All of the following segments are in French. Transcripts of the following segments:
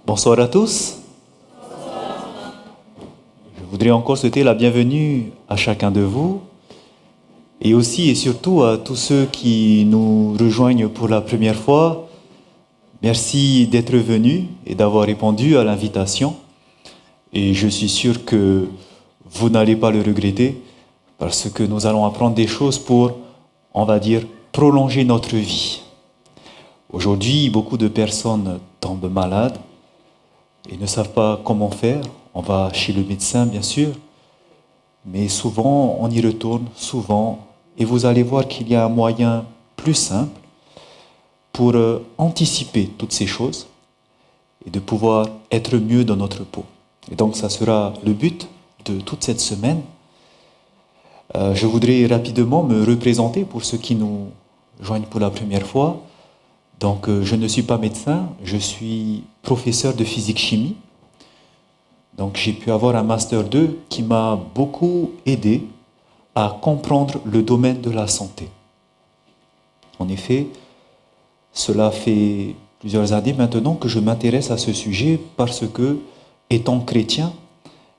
Bonsoir à tous. Je voudrais encore souhaiter la bienvenue à chacun de vous et aussi et surtout à tous ceux qui nous rejoignent pour la première fois. Merci d'être venus et d'avoir répondu à l'invitation. Et je suis sûr que vous n'allez pas le regretter parce que nous allons apprendre des choses pour, on va dire, prolonger notre vie. Aujourd'hui, beaucoup de personnes tombent malades et ne savent pas comment faire. On va chez le médecin, bien sûr, mais souvent, on y retourne, souvent, et vous allez voir qu'il y a un moyen plus simple pour anticiper toutes ces choses et de pouvoir être mieux dans notre peau. Et donc, ça sera le but de toute cette semaine. Je voudrais rapidement me représenter pour ceux qui nous joignent pour la première fois. Donc, je ne suis pas médecin, je suis professeur de physique-chimie. Donc, j'ai pu avoir un Master 2 qui m'a beaucoup aidé à comprendre le domaine de la santé. En effet, cela fait plusieurs années maintenant que je m'intéresse à ce sujet parce que, étant chrétien,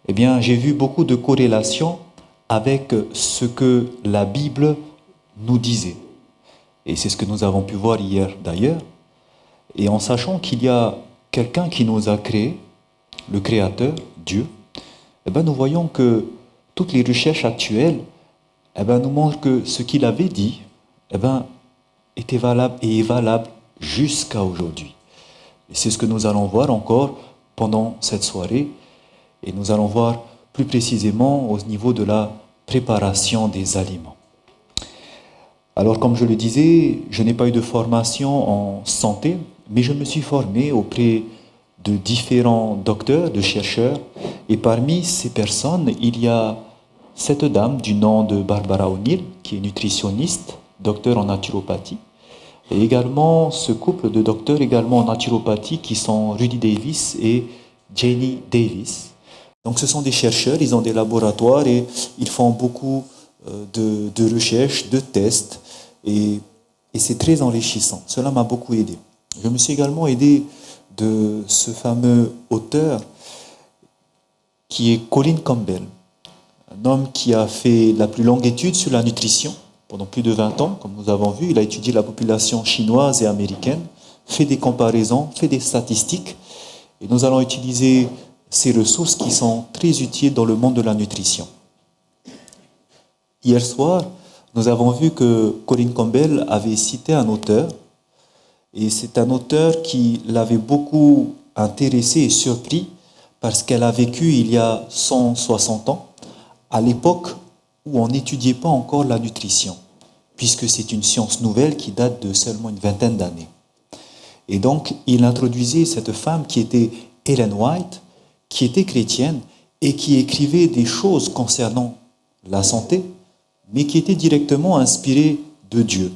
eh bien, j'ai vu beaucoup de corrélations avec ce que la Bible nous disait. Et c'est ce que nous avons pu voir hier d'ailleurs. Et en sachant qu'il y a quelqu'un qui nous a créés, le Créateur, Dieu, eh bien, nous voyons que toutes les recherches actuelles nous montrent que ce qu'il avait dit était valable et est valable jusqu'à aujourd'hui. Et c'est ce que nous allons voir encore pendant cette soirée. Et nous allons voir plus précisément au niveau de la préparation des aliments. Alors, comme je le disais, je n'ai pas eu de formation en santé, mais je me suis formé auprès de différents docteurs, de chercheurs. Et parmi ces personnes, il y a cette dame du nom de Barbara O'Neill, qui est nutritionniste, docteur en naturopathie. Et également ce couple de docteurs également en naturopathie qui sont Rudy Davis et Jenny Davis. Donc ce sont des chercheurs, ils ont des laboratoires et ils font beaucoup de recherches, de tests et c'est très enrichissant. Cela m'a beaucoup aidé. Je me suis également aidé de ce fameux auteur qui est Colin Campbell, un homme qui a fait la plus longue étude sur la nutrition pendant plus de 20 ans, comme nous avons vu. Il a étudié la population chinoise et américaine, fait des comparaisons, fait des statistiques et nous allons utiliser ces ressources qui sont très utiles dans le monde de la nutrition. Hier soir, nous avons vu que Colin Campbell avait cité un auteur, et c'est un auteur qui l'avait beaucoup intéressé et surpris parce qu'elle a vécu il y a 160 ans, à l'époque où on n'étudiait pas encore la nutrition, puisque c'est une science nouvelle qui date de seulement une vingtaine d'années. Et donc, il introduisait cette femme qui était Ellen White, qui était chrétienne et qui écrivait des choses concernant la santé, mais qui était directement inspirée de Dieu.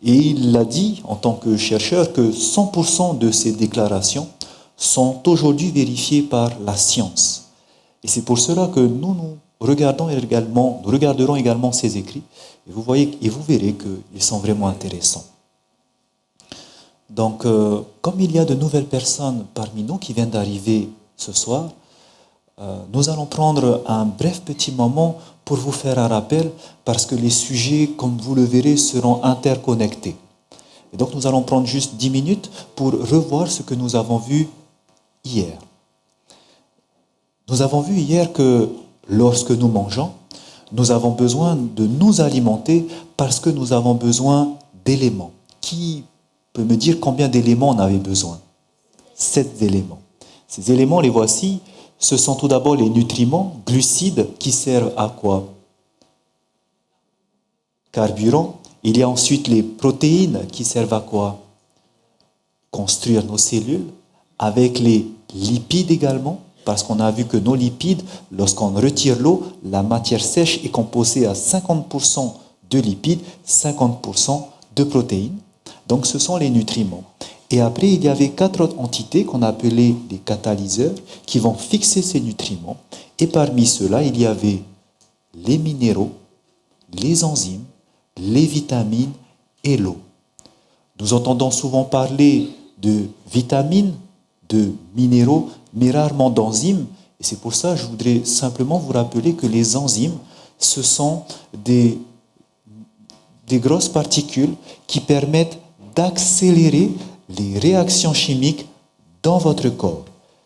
Et il l'a dit en tant que chercheur que 100% de ces déclarations sont aujourd'hui vérifiées par la science. Et c'est pour cela que nous regarderons également ces écrits et vous verrez qu'ils sont vraiment intéressants. Donc, comme il y a de nouvelles personnes parmi nous qui viennent d'arriver ce soir, nous allons prendre un bref petit moment pour vous faire un rappel parce que les sujets, comme vous le verrez, seront interconnectés. Et donc nous allons prendre juste 10 minutes pour revoir ce que nous avons vu hier. Nous avons vu hier que lorsque nous mangeons, nous avons besoin de nous alimenter parce que nous avons besoin d'éléments. Qui peut me dire combien d'éléments on avait besoin? 7 éléments. Ces éléments, les voici. Ce sont tout d'abord les nutriments, glucides, qui servent à quoi? Carburant. Il y a ensuite les protéines qui servent à quoi? Construire nos cellules. Avec les lipides également, parce qu'on a vu que nos lipides, lorsqu'on retire l'eau, la matière sèche est composée à 50% de lipides, 50% de protéines. Donc ce sont les nutriments. Et après, il y avait 4 autres entités qu'on appelait les catalyseurs qui vont fixer ces nutriments. Et parmi ceux-là, il y avait les minéraux, les enzymes, les vitamines et l'eau. Nous entendons souvent parler de vitamines, de minéraux, mais rarement d'enzymes. Et c'est pour ça que je voudrais simplement vous rappeler que les enzymes, ce sont des grosses particules qui permettent d'accélérer les réactions chimiques dans votre corps.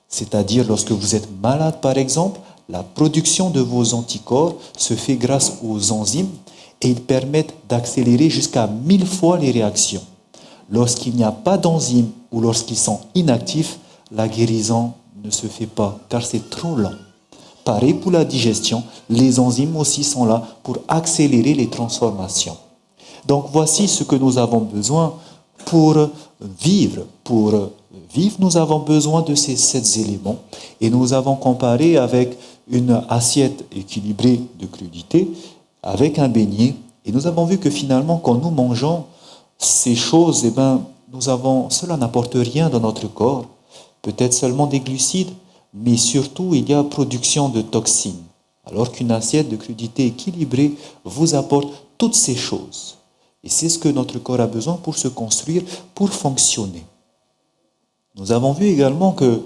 C'est-à-dire, lorsque vous êtes malade, par exemple, la production de vos anticorps se fait grâce aux enzymes et ils permettent d'accélérer jusqu'à 1000 fois les réactions. Lorsqu'il n'y a pas d'enzymes ou lorsqu'ils sont inactifs, la guérison ne se fait pas car c'est trop lent. Pareil pour la digestion, les enzymes aussi sont là pour accélérer les transformations. Donc voici ce que nous avons besoin pour vivre. Pour vivre, nous avons besoin de ces 7 éléments et nous avons comparé avec une assiette équilibrée de crudités avec un beignet et nous avons vu que finalement quand nous mangeons ces choses, cela n'apporte rien dans notre corps, peut-être seulement des glucides, mais surtout il y a production de toxines, alors qu'une assiette de crudités équilibrée vous apporte toutes ces choses. Et c'est ce que notre corps a besoin pour se construire, pour fonctionner. Nous avons vu également que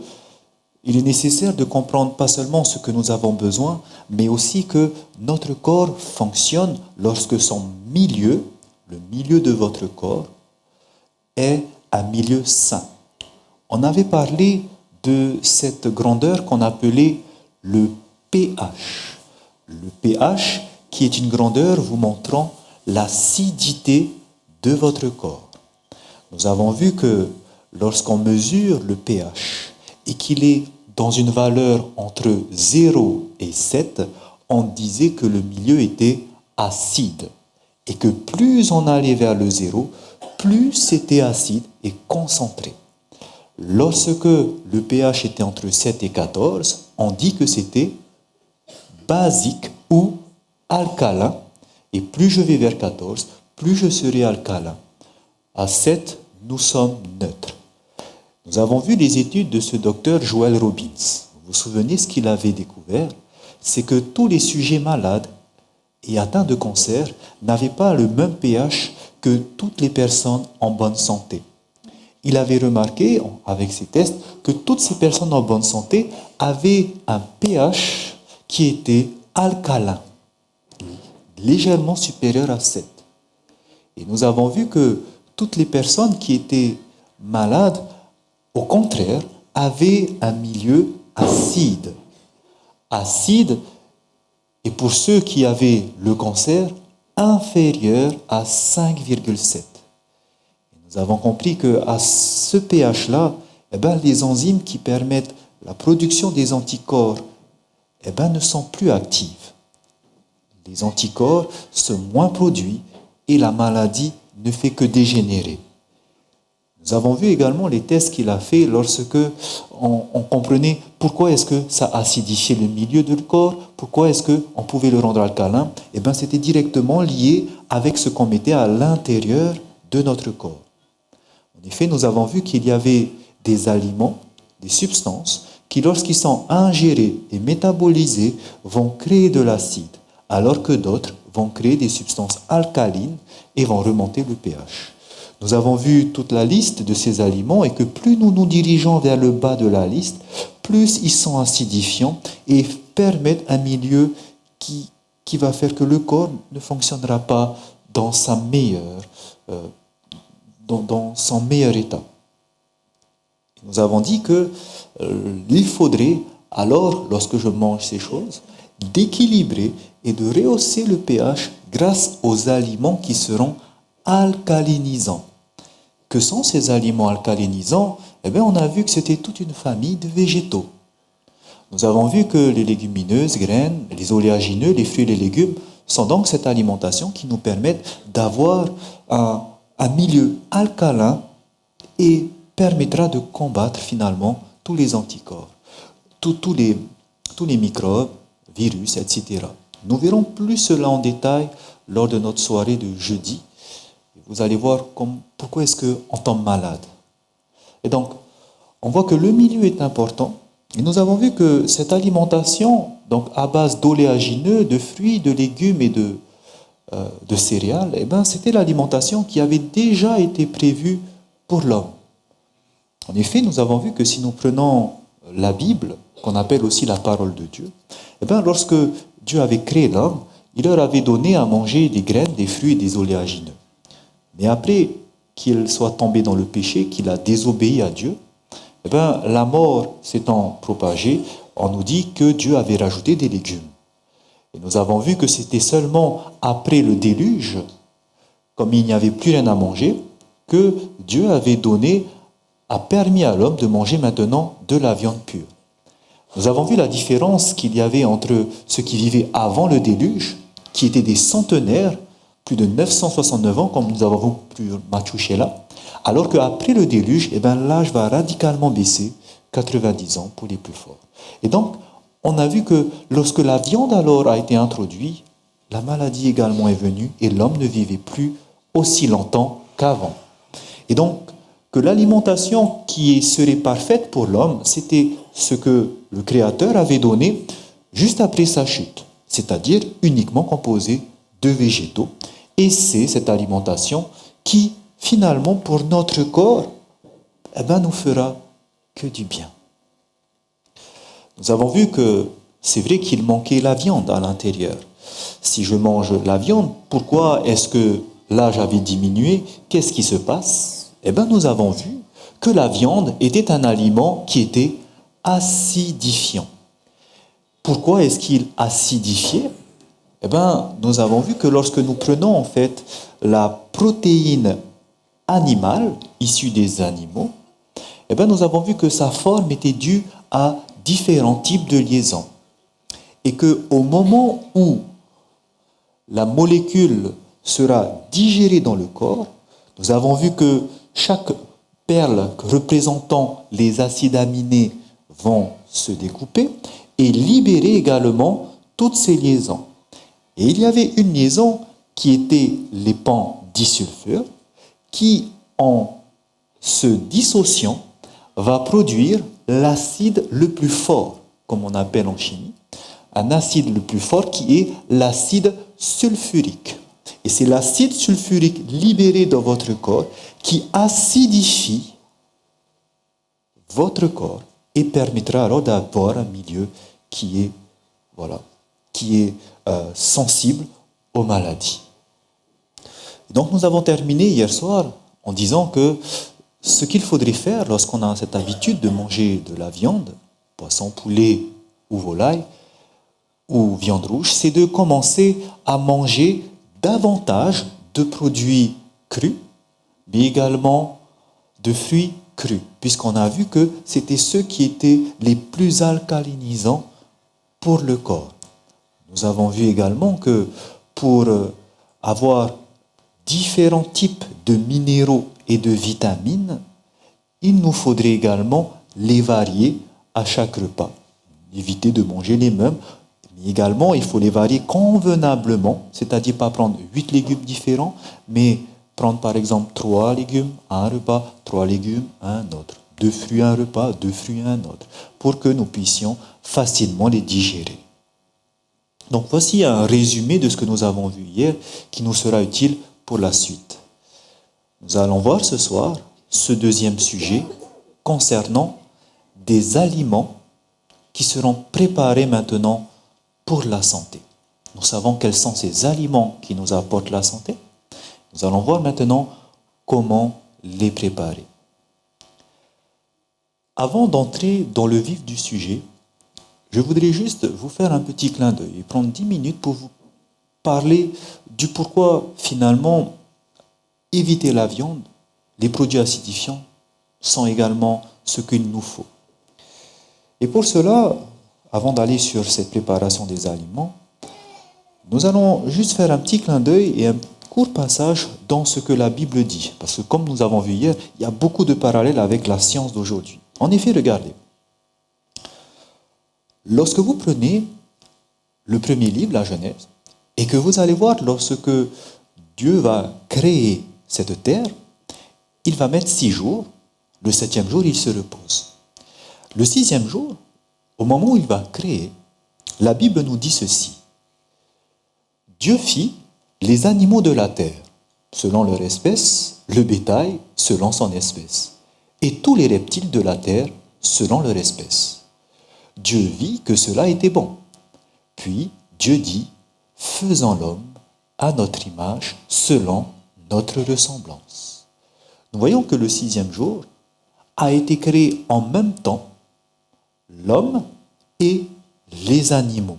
il est nécessaire de comprendre pas seulement ce que nous avons besoin, mais aussi que notre corps fonctionne lorsque son milieu, le milieu de votre corps, est un milieu sain. On avait parlé de cette grandeur qu'on appelait le pH. Le pH qui est une grandeur vous montrant l'acidité de votre corps. Nous avons vu que lorsqu'on mesure le pH et qu'il est dans une valeur entre 0 et 7, on disait que le milieu était acide et que plus on allait vers le 0, plus c'était acide et concentré. Lorsque le pH était entre 7 et 14, on dit que c'était basique ou alcalin. Et plus je vais vers 14, plus je serai alcalin. À 7, nous sommes neutres. Nous avons vu les études de ce docteur Joel Robbins. Vous vous souvenez ce qu'il avait découvert? C'est que tous les sujets malades et atteints de cancer n'avaient pas le même pH que toutes les personnes en bonne santé. Il avait remarqué, avec ses tests, que toutes ces personnes en bonne santé avaient un pH qui était alcalin, légèrement supérieur à 7. Et nous avons vu que toutes les personnes qui étaient malades, au contraire, avaient un milieu acide. Acide, et pour ceux qui avaient le cancer, inférieur à 5,7. Nous avons compris qu'à ce pH-là, les enzymes qui permettent la production des anticorps ne sont plus actives. Les anticorps sont moins produits et la maladie ne fait que dégénérer. Nous avons vu également les tests qu'il a fait lorsque on comprenait pourquoi est-ce que ça acidifiait le milieu du corps, pourquoi est-ce qu'on pouvait le rendre alcalin. C'était directement lié avec ce qu'on mettait à l'intérieur de notre corps. En effet, nous avons vu qu'il y avait des aliments, des substances, qui lorsqu'ils sont ingérés et métabolisés, vont créer de l'acide, alors que d'autres vont créer des substances alcalines et vont remonter le pH. Nous avons vu toute la liste de ces aliments et que plus nous nous dirigeons vers le bas de la liste, plus ils sont acidifiants et permettent un milieu qui va faire que le corps ne fonctionnera pas dans son meilleur état. Nous avons dit qu'il faudrait, alors, lorsque je mange ces choses, d'équilibrer et de rehausser le pH grâce aux aliments qui seront alcalinisants. Que sont ces aliments alcalinisants? On a vu que c'était toute une famille de végétaux. Nous avons vu que les légumineuses, graines, les oléagineux, les fruits et les légumes sont donc cette alimentation qui nous permet d'avoir un milieu alcalin et permettra de combattre finalement tous les anticorps, tous les microbes, virus, etc. Nous verrons plus cela en détail lors de notre soirée de jeudi. Vous allez voir pourquoi est-ce qu'on tombe malade. Et donc, on voit que le milieu est important. Et nous avons vu que cette alimentation, donc à base d'oléagineux, de fruits, de légumes et de céréales, c'était l'alimentation qui avait déjà été prévue pour l'homme. En effet, nous avons vu que si nous prenons la Bible, qu'on appelle aussi la parole de Dieu, eh bien, lorsque Dieu avait créé l'homme, il leur avait donné à manger des graines, des fruits et des oléagineux. Mais après qu'il soit tombé dans le péché, qu'il a désobéi à Dieu, eh bien, la mort s'étant propagée, on nous dit que Dieu avait rajouté des légumes. Et nous avons vu que c'était seulement après le déluge, comme il n'y avait plus rien à manger, que Dieu a permis à l'homme de manger maintenant de la viande pure. Nous avons vu la différence qu'il y avait entre ceux qui vivaient avant le déluge, qui étaient des centenaires, plus de 969 ans, comme nous avons vu Mathieu là, alors qu'après le déluge, eh bien, l'âge va radicalement baisser, 90 ans pour les plus forts. Et donc, on a vu que lorsque la viande alors a été introduite, la maladie également est venue et l'homme ne vivait plus aussi longtemps qu'avant. Et donc, que l'alimentation qui serait parfaite pour l'homme, c'était ce que le Créateur avait donné juste après sa chute, c'est-à-dire uniquement composé de végétaux. Et c'est cette alimentation qui, finalement, pour notre corps, nous fera que du bien. Nous avons vu que c'est vrai qu'il manquait la viande à l'intérieur. Si je mange la viande, pourquoi est-ce que l'âge avait diminué? Qu'est-ce qui se passe? Nous avons vu que la viande était un aliment qui était acidifiant. Pourquoi est-ce qu'il acidifiait? Nous avons vu que lorsque nous prenons en fait la protéine animale issue des animaux, nous avons vu que sa forme était due à différents types de liaisons. Et qu'au moment où la molécule sera digérée dans le corps, nous avons vu que chaque perle représentant les acides aminés vont se découper et libérer également toutes ces liaisons. Et il y avait une liaison qui était les pans disulfure qui, en se dissociant, va produire l'acide le plus fort, comme on appelle en chimie, un acide le plus fort qui est l'acide sulfurique. Et c'est l'acide sulfurique libéré dans votre corps qui acidifie votre corps et permettra alors d'avoir un milieu qui est sensible aux maladies. Donc nous avons terminé hier soir en disant que ce qu'il faudrait faire lorsqu'on a cette habitude de manger de la viande, poisson, poulet ou volaille, ou viande rouge, c'est de commencer à manger davantage de produits crus, mais également de fruits crus, puisqu'on a vu que c'était ceux qui étaient les plus alcalinisants pour le corps. Nous avons vu également que pour avoir différents types de minéraux et de vitamines, il nous faudrait également les varier à chaque repas. Éviter de manger les mêmes, mais également il faut les varier convenablement, c'est-à-dire pas prendre 8 légumes différents, mais prendre par exemple 3 légumes à un repas, 3 légumes à un autre, 2 fruits à un repas, 2 fruits à un autre, pour que nous puissions facilement les digérer. Donc voici un résumé de ce que nous avons vu hier qui nous sera utile pour la suite. Nous allons voir ce soir ce deuxième sujet concernant des aliments qui seront préparés maintenant pour la santé. Nous savons quels sont ces aliments qui nous apportent la santé. Nous allons voir maintenant comment les préparer. Avant d'entrer dans le vif du sujet, je voudrais juste vous faire un petit clin d'œil et prendre 10 minutes pour vous parler du pourquoi finalement éviter la viande, les produits acidifiants sont également ce qu'il nous faut. Et pour cela, avant d'aller sur cette préparation des aliments, nous allons juste faire un petit clin d'œil et un court passage dans ce que la Bible dit. Parce que comme nous avons vu hier, il y a beaucoup de parallèles avec la science d'aujourd'hui. En effet, regardez. Lorsque vous prenez le premier livre, la Genèse, et que vous allez voir lorsque Dieu va créer cette terre, il va mettre 6 jours. Le 7e jour, il se repose. Le 6e jour, au moment où il va créer, la Bible nous dit ceci. Dieu fit les animaux de la terre, selon leur espèce, le bétail, selon son espèce, et tous les reptiles de la terre selon leur espèce. Dieu vit que cela était bon. Puis Dieu dit, faisons l'homme à notre image, selon notre ressemblance. Nous voyons que le sixième jour a été créé en même temps l'homme et les animaux.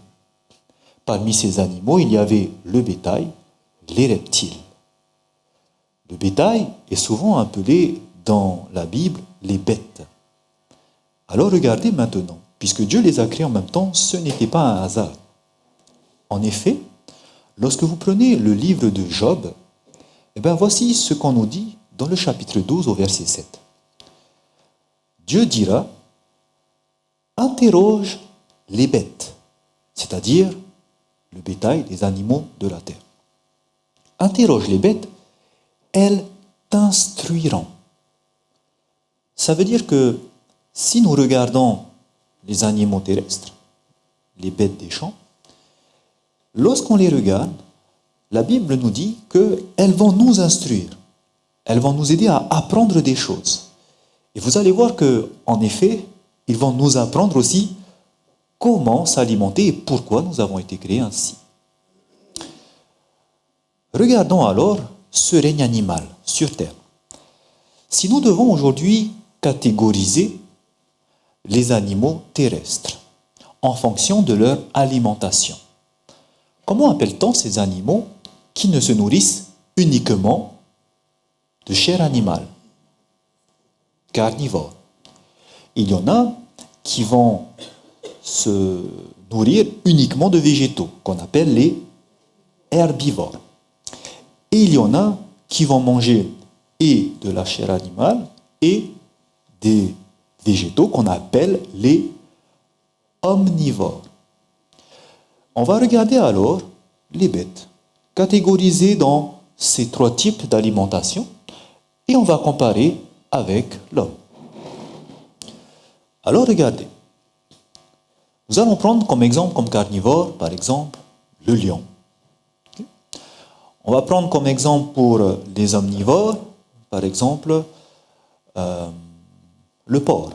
Parmi ces animaux, il y avait le bétail, les reptiles. Le bétail est souvent appelé dans la Bible les bêtes. Alors regardez maintenant, puisque Dieu les a créés en même temps, ce n'était pas un hasard. En effet, lorsque vous prenez le livre de Job, voici ce qu'on nous dit dans le chapitre 12 au verset 7. Dieu dira, interroge les bêtes, c'est-à-dire le bétail, les animaux de la terre. Interroge les bêtes, elles t'instruiront. Ça veut dire que si nous regardons les animaux terrestres, les bêtes des champs, lorsqu'on les regarde, la Bible nous dit qu'elles vont nous instruire, elles vont nous aider à apprendre des choses. Et vous allez voir qu'en effet, ils vont nous apprendre aussi comment s'alimenter et pourquoi nous avons été créés ainsi. Regardons alors ce règne animal sur Terre. Si nous devons aujourd'hui catégoriser les animaux terrestres en fonction de leur alimentation, comment appelle-t-on ces animaux qui ne se nourrissent uniquement de chair animale? Carnivores. Il y en a qui vont se nourrir uniquement de végétaux, qu'on appelle les herbivores. Et il y en a qui vont manger et de la chair animale et des végétaux qu'on appelle les omnivores. On va regarder alors les bêtes, catégorisées dans ces trois types d'alimentation, et on va comparer avec l'homme. Alors regardez, nous allons prendre comme exemple, comme carnivore, par exemple, le lion. On va prendre comme exemple pour les omnivores, par exemple, le porc.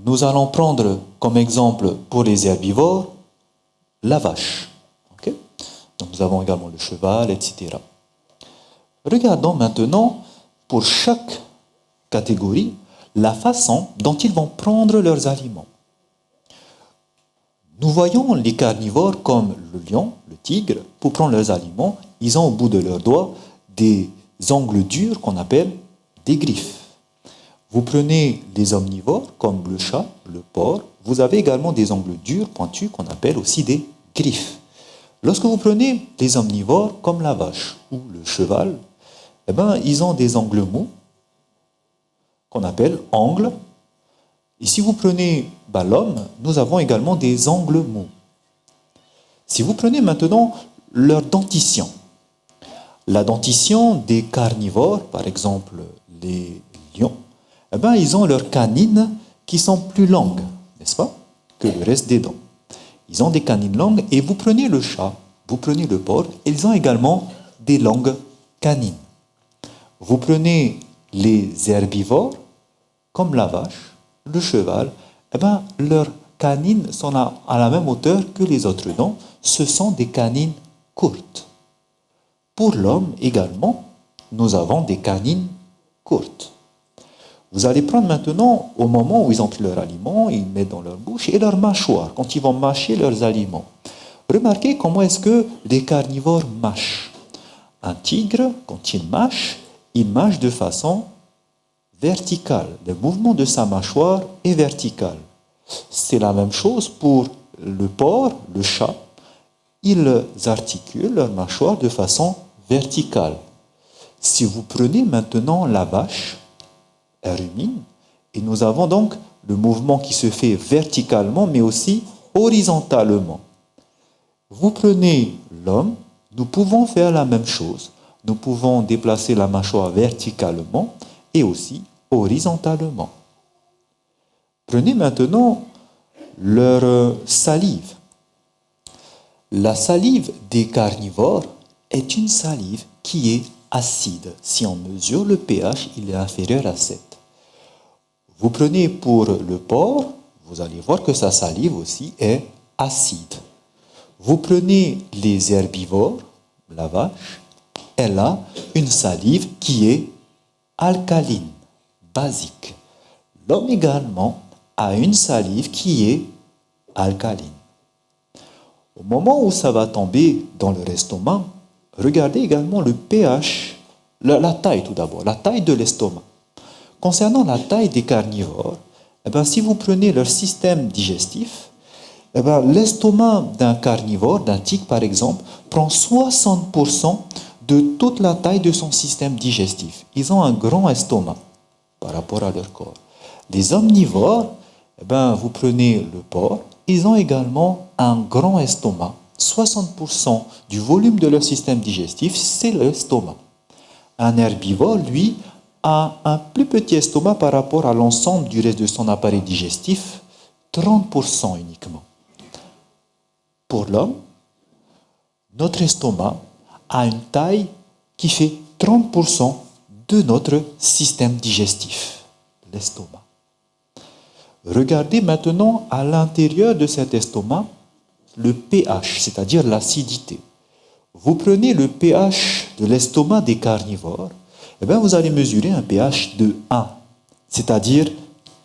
Nous allons prendre comme exemple pour les herbivores, la vache. Okay? Donc nous avons également le cheval, etc. Regardons maintenant, pour chaque catégorie, la façon dont ils vont prendre leurs aliments. Nous voyons les carnivores comme le lion, le tigre, pour prendre leurs aliments, ils ont au bout de leurs doigts des ongles durs qu'on appelle des griffes. Vous prenez les omnivores comme le chat, le porc, vous avez également des ongles durs, pointus, qu'on appelle aussi des griffes. Lorsque vous prenez les omnivores comme la vache ou le cheval, ils ont des ongles mous, qu'on appelle ongles. Et si vous prenez l'homme, nous avons également des ongles mous. Si vous prenez maintenant leur dentition, la dentition des carnivores, par exemple les lions, ils ont leurs canines qui sont plus longues, n'est-ce pas, que le reste des dents. Ils ont des canines longues et vous prenez le chat, vous prenez le porc, ils ont également des longues canines. Vous prenez les herbivores, comme la vache, le cheval, leurs canines sont à la même hauteur que les autres dents. Ce sont des canines courtes. Pour l'homme également, nous avons des canines courtes. Vous allez prendre maintenant, au moment où ils ont pris leur aliment, ils mettent dans leur bouche et leur mâchoire, quand ils vont mâcher leurs aliments. Remarquez comment est-ce que les carnivores mâchent. Un tigre, quand il mâche de façon verticale. Le mouvement de sa mâchoire est vertical. C'est la même chose pour le porc, le chat. Ils articulent leur mâchoire de façon verticale. Si vous prenez maintenant la vache, elle rumine, et nous avons donc le mouvement qui se fait verticalement, mais aussi horizontalement. Vous prenez l'homme, nous pouvons faire la même chose. Nous pouvons déplacer la mâchoire verticalement et aussi horizontalement. Prenez maintenant leur salive. La salive des carnivores est une salive qui est acide. Si on mesure le pH, il est inférieur à 7. Vous prenez pour le porc, vous allez voir que sa salive aussi est acide. Vous prenez les herbivores, la vache, elle a une salive qui est alcaline, basique. L'homme également a une salive qui est alcaline. Au moment où ça va tomber dans leur estomac, regardez également le pH, la taille tout d'abord, la taille de l'estomac. Concernant la taille des carnivores, si vous prenez leur système digestif, l'estomac d'un carnivore, d'un tigre par exemple, prend 60% de toute la taille de son système digestif. Ils ont un grand estomac par rapport à leur corps. Les omnivores, vous prenez le porc, ils ont également un grand estomac. 60% du volume de leur système digestif, c'est l'estomac. Un herbivore, lui, a un plus petit estomac par rapport à l'ensemble du reste de son appareil digestif, 30% uniquement. Pour l'homme, notre estomac a une taille qui fait 30% de notre système digestif, l'estomac. Regardez maintenant à l'intérieur de cet estomac le pH, c'est-à-dire l'acidité. Vous prenez le pH de l'estomac des carnivores, vous allez mesurer un pH de 1, c'est-à-dire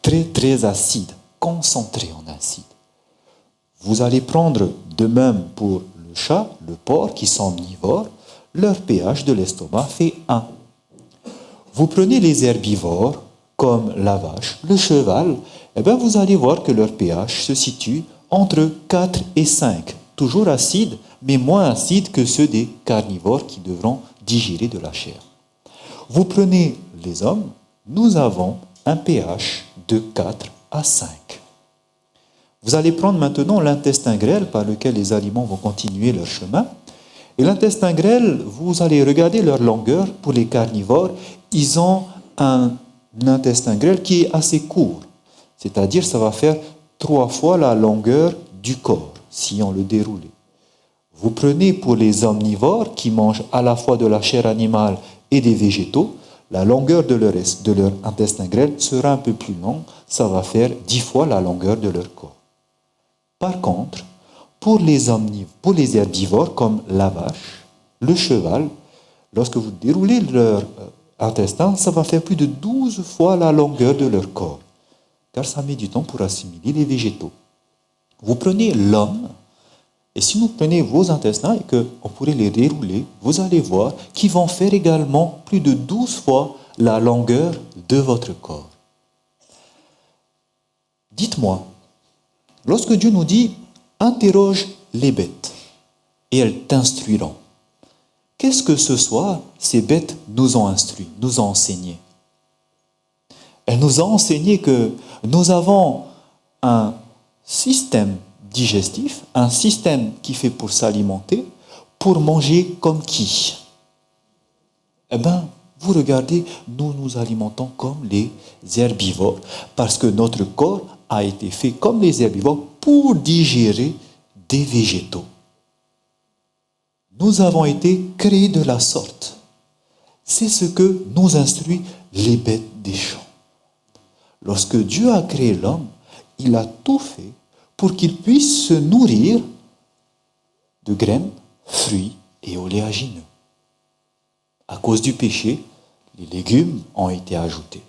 très très acide, concentré en acide. Vous allez prendre de même pour le chat, le porc qui sont omnivores, leur pH de l'estomac fait 1. Vous prenez les herbivores comme la vache, le cheval, vous allez voir que leur pH se situe entre 4 et 5, toujours acide, mais moins acide que ceux des carnivores qui devront digérer de la chair. Vous prenez les hommes, nous avons un pH de 4 à 5. Vous allez prendre maintenant l'intestin grêle par lequel les aliments vont continuer leur chemin. Et l'intestin grêle, vous allez regarder leur longueur. Pour les carnivores, ils ont un intestin grêle qui est assez court. C'est-à-dire ça va faire 3 fois la longueur du corps, si on le déroulait. Vous prenez pour les omnivores qui mangent à la fois de la chair animale et des végétaux, la longueur de leur intestin grêle sera un peu plus longue, ça va faire 10 fois la longueur de leur corps. Par contre, pour les herbivores comme la vache, le cheval, lorsque vous déroulez leur intestin, ça va faire plus de 12 fois la longueur de leur corps, car ça met du temps pour assimiler les végétaux. Vous prenez l'homme, et si vous prenez vos intestins et qu'on pourrait les dérouler, vous allez voir qu'ils vont faire également plus de 12 fois la longueur de votre corps. Dites-moi, lorsque Dieu nous dit « interroge les bêtes et elles t'instruiront », qu'est-ce que ce soir ces bêtes nous ont instruit, nous ont enseigné? Elles nous ont enseigné que nous avons un système digestif, un système qui fait pour s'alimenter, pour manger comme qui? Vous regardez, nous nous alimentons comme les herbivores, parce que notre corps a été fait comme les herbivores pour digérer des végétaux. Nous avons été créés de la sorte. C'est ce que nous instruit les bêtes des champs. Lorsque Dieu a créé l'homme, il a tout fait pour qu'il puisse se nourrir de graines, fruits et oléagineux. À cause du péché, les légumes ont été ajoutés.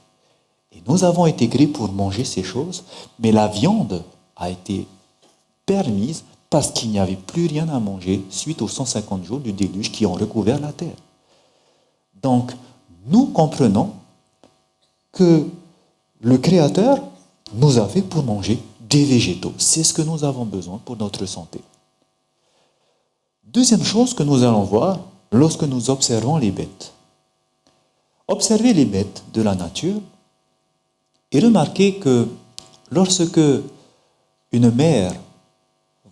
Et nous avons été créés pour manger ces choses, mais la viande a été permise parce qu'il n'y avait plus rien à manger suite aux 150 jours du déluge qui ont recouvert la terre. Donc, nous comprenons que le Créateur nous a fait pour manger des végétaux. C'est ce que nous avons besoin pour notre santé. Deuxième chose que nous allons voir lorsque nous observons les bêtes. Observez les bêtes de la nature et remarquez que lorsque une mère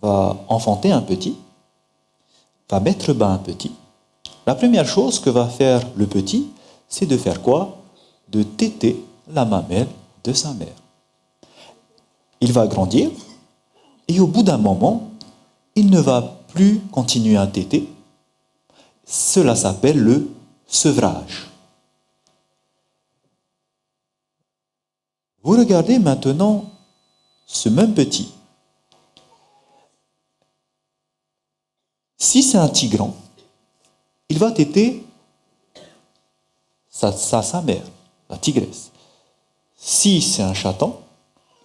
va enfanter un petit, va mettre bas un petit, la première chose que va faire le petit, c'est de faire quoi? De téter la mamelle de sa mère. Il va grandir et au bout d'un moment, il ne va plus continuer à téter. Cela s'appelle le sevrage. Vous regardez maintenant ce même petit. Si c'est un tigran, il va téter sa mère, la tigresse. Si c'est un chaton,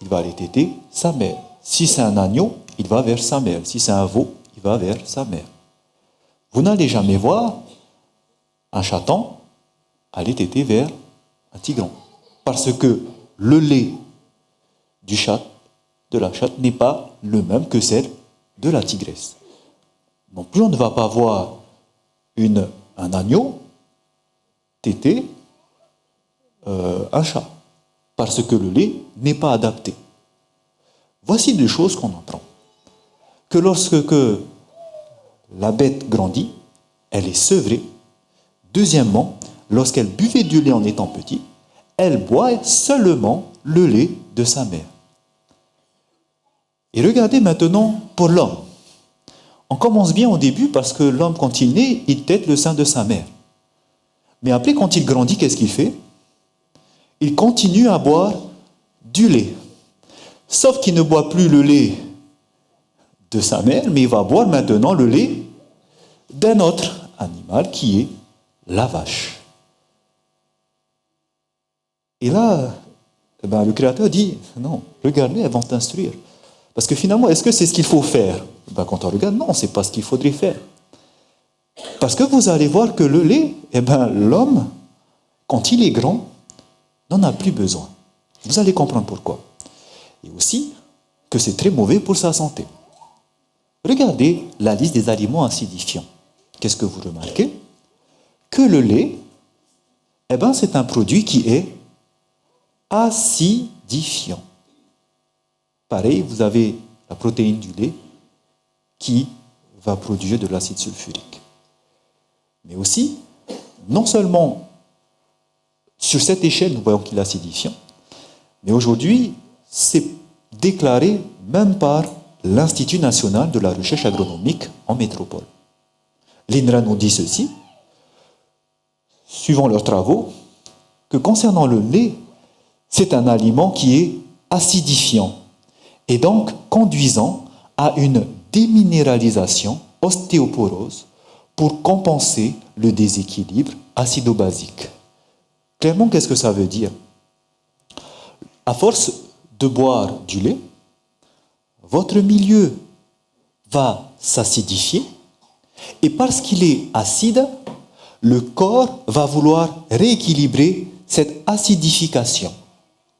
il va aller téter sa mère. Si c'est un agneau, il va vers sa mère. Si c'est un veau, il va vers sa mère. Vous n'allez jamais voir un chaton aller téter vers un tigran. Parce que le lait du chat, de la chatte, n'est pas le même que celle de la tigresse. Non plus, on ne va pas voir un agneau téter un chat. Parce que le lait n'est pas adapté. Voici deux choses qu'on apprend. Que lorsque la bête grandit, elle est sevrée. Deuxièmement, lorsqu'elle buvait du lait en étant petite, elle boit seulement le lait de sa mère. Et regardez maintenant pour l'homme. On commence bien au début parce que l'homme, quand il naît, il tète le sein de sa mère. Mais après, quand il grandit, qu'est-ce qu'il fait? Il continue à boire du lait. Sauf qu'il ne boit plus le lait de sa mère, mais il va boire maintenant le lait d'un autre animal qui est la vache. Et là, le Créateur dit, non, regarde-les, elles vont t'instruire. Parce que finalement, est-ce que c'est ce qu'il faut faire? Quand on regarde, non, ce n'est pas ce qu'il faudrait faire. Parce que vous allez voir que le lait, l'homme, quand il est grand, n'en a plus besoin. Vous allez comprendre pourquoi. Et aussi que c'est très mauvais pour sa santé. Regardez la liste des aliments acidifiants. Qu'est-ce que vous remarquez? Que le lait, c'est un produit qui est acidifiant. Pareil, vous avez la protéine du lait qui va produire de l'acide sulfurique. Mais aussi, non seulement sur cette échelle, nous voyons qu'il est acidifiant, mais aujourd'hui, c'est déclaré même par l'Institut national de la recherche agronomique en métropole. L'INRA nous dit ceci, suivant leurs travaux, que concernant le lait, c'est un aliment qui est acidifiant et donc conduisant à une déminéralisation, ostéoporose, pour compenser le déséquilibre acido-basique. Clairement, qu'est-ce que ça veut dire? À force de boire du lait, votre milieu va s'acidifier et parce qu'il est acide, le corps va vouloir rééquilibrer cette acidification.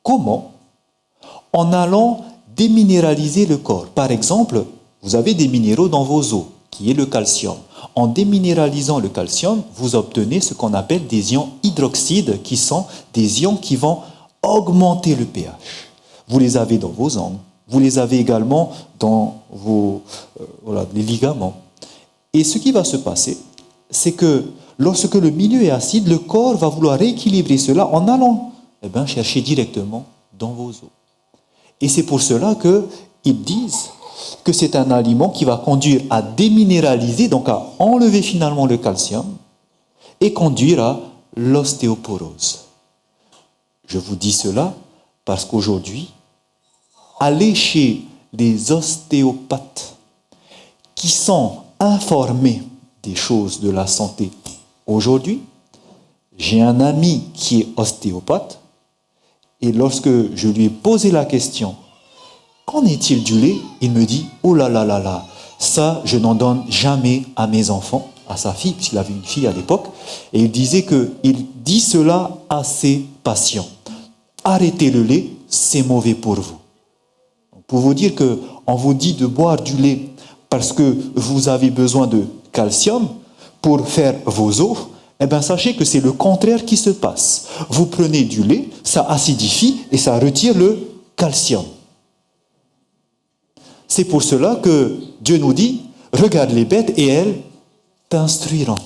Comment? En allant déminéraliser le corps. Par exemple, vous avez des minéraux dans vos os, qui est le calcium. En déminéralisant le calcium, vous obtenez ce qu'on appelle des ions hydroxydes, qui sont des ions qui vont augmenter le pH. Vous les avez dans vos ongles, vous les avez également dans les ligaments. Et ce qui va se passer, c'est que lorsque le milieu est acide, le corps va vouloir rééquilibrer cela en allant chercher directement dans vos os. Et c'est pour cela qu'ils disent que c'est un aliment qui va conduire à déminéraliser, donc à enlever finalement le calcium et conduire à l'ostéoporose. Je vous dis cela parce qu'aujourd'hui, aller chez les ostéopathes qui sont informés des choses de la santé aujourd'hui, j'ai un ami qui est ostéopathe et lorsque je lui ai posé la question, qu'en est-il du lait? Il me dit, oh là là là là, ça je n'en donne jamais à mes enfants, à sa fille, puisqu'il avait une fille à l'époque, et il disait qu'il dit cela à ses patients. Arrêtez le lait, c'est mauvais pour vous. Pour vous dire qu'on vous dit de boire du lait parce que vous avez besoin de calcium pour faire vos os, sachez que c'est le contraire qui se passe. Vous prenez du lait, ça acidifie et ça retire le calcium. C'est pour cela que Dieu nous dit, regarde les bêtes et elles t'instruiront.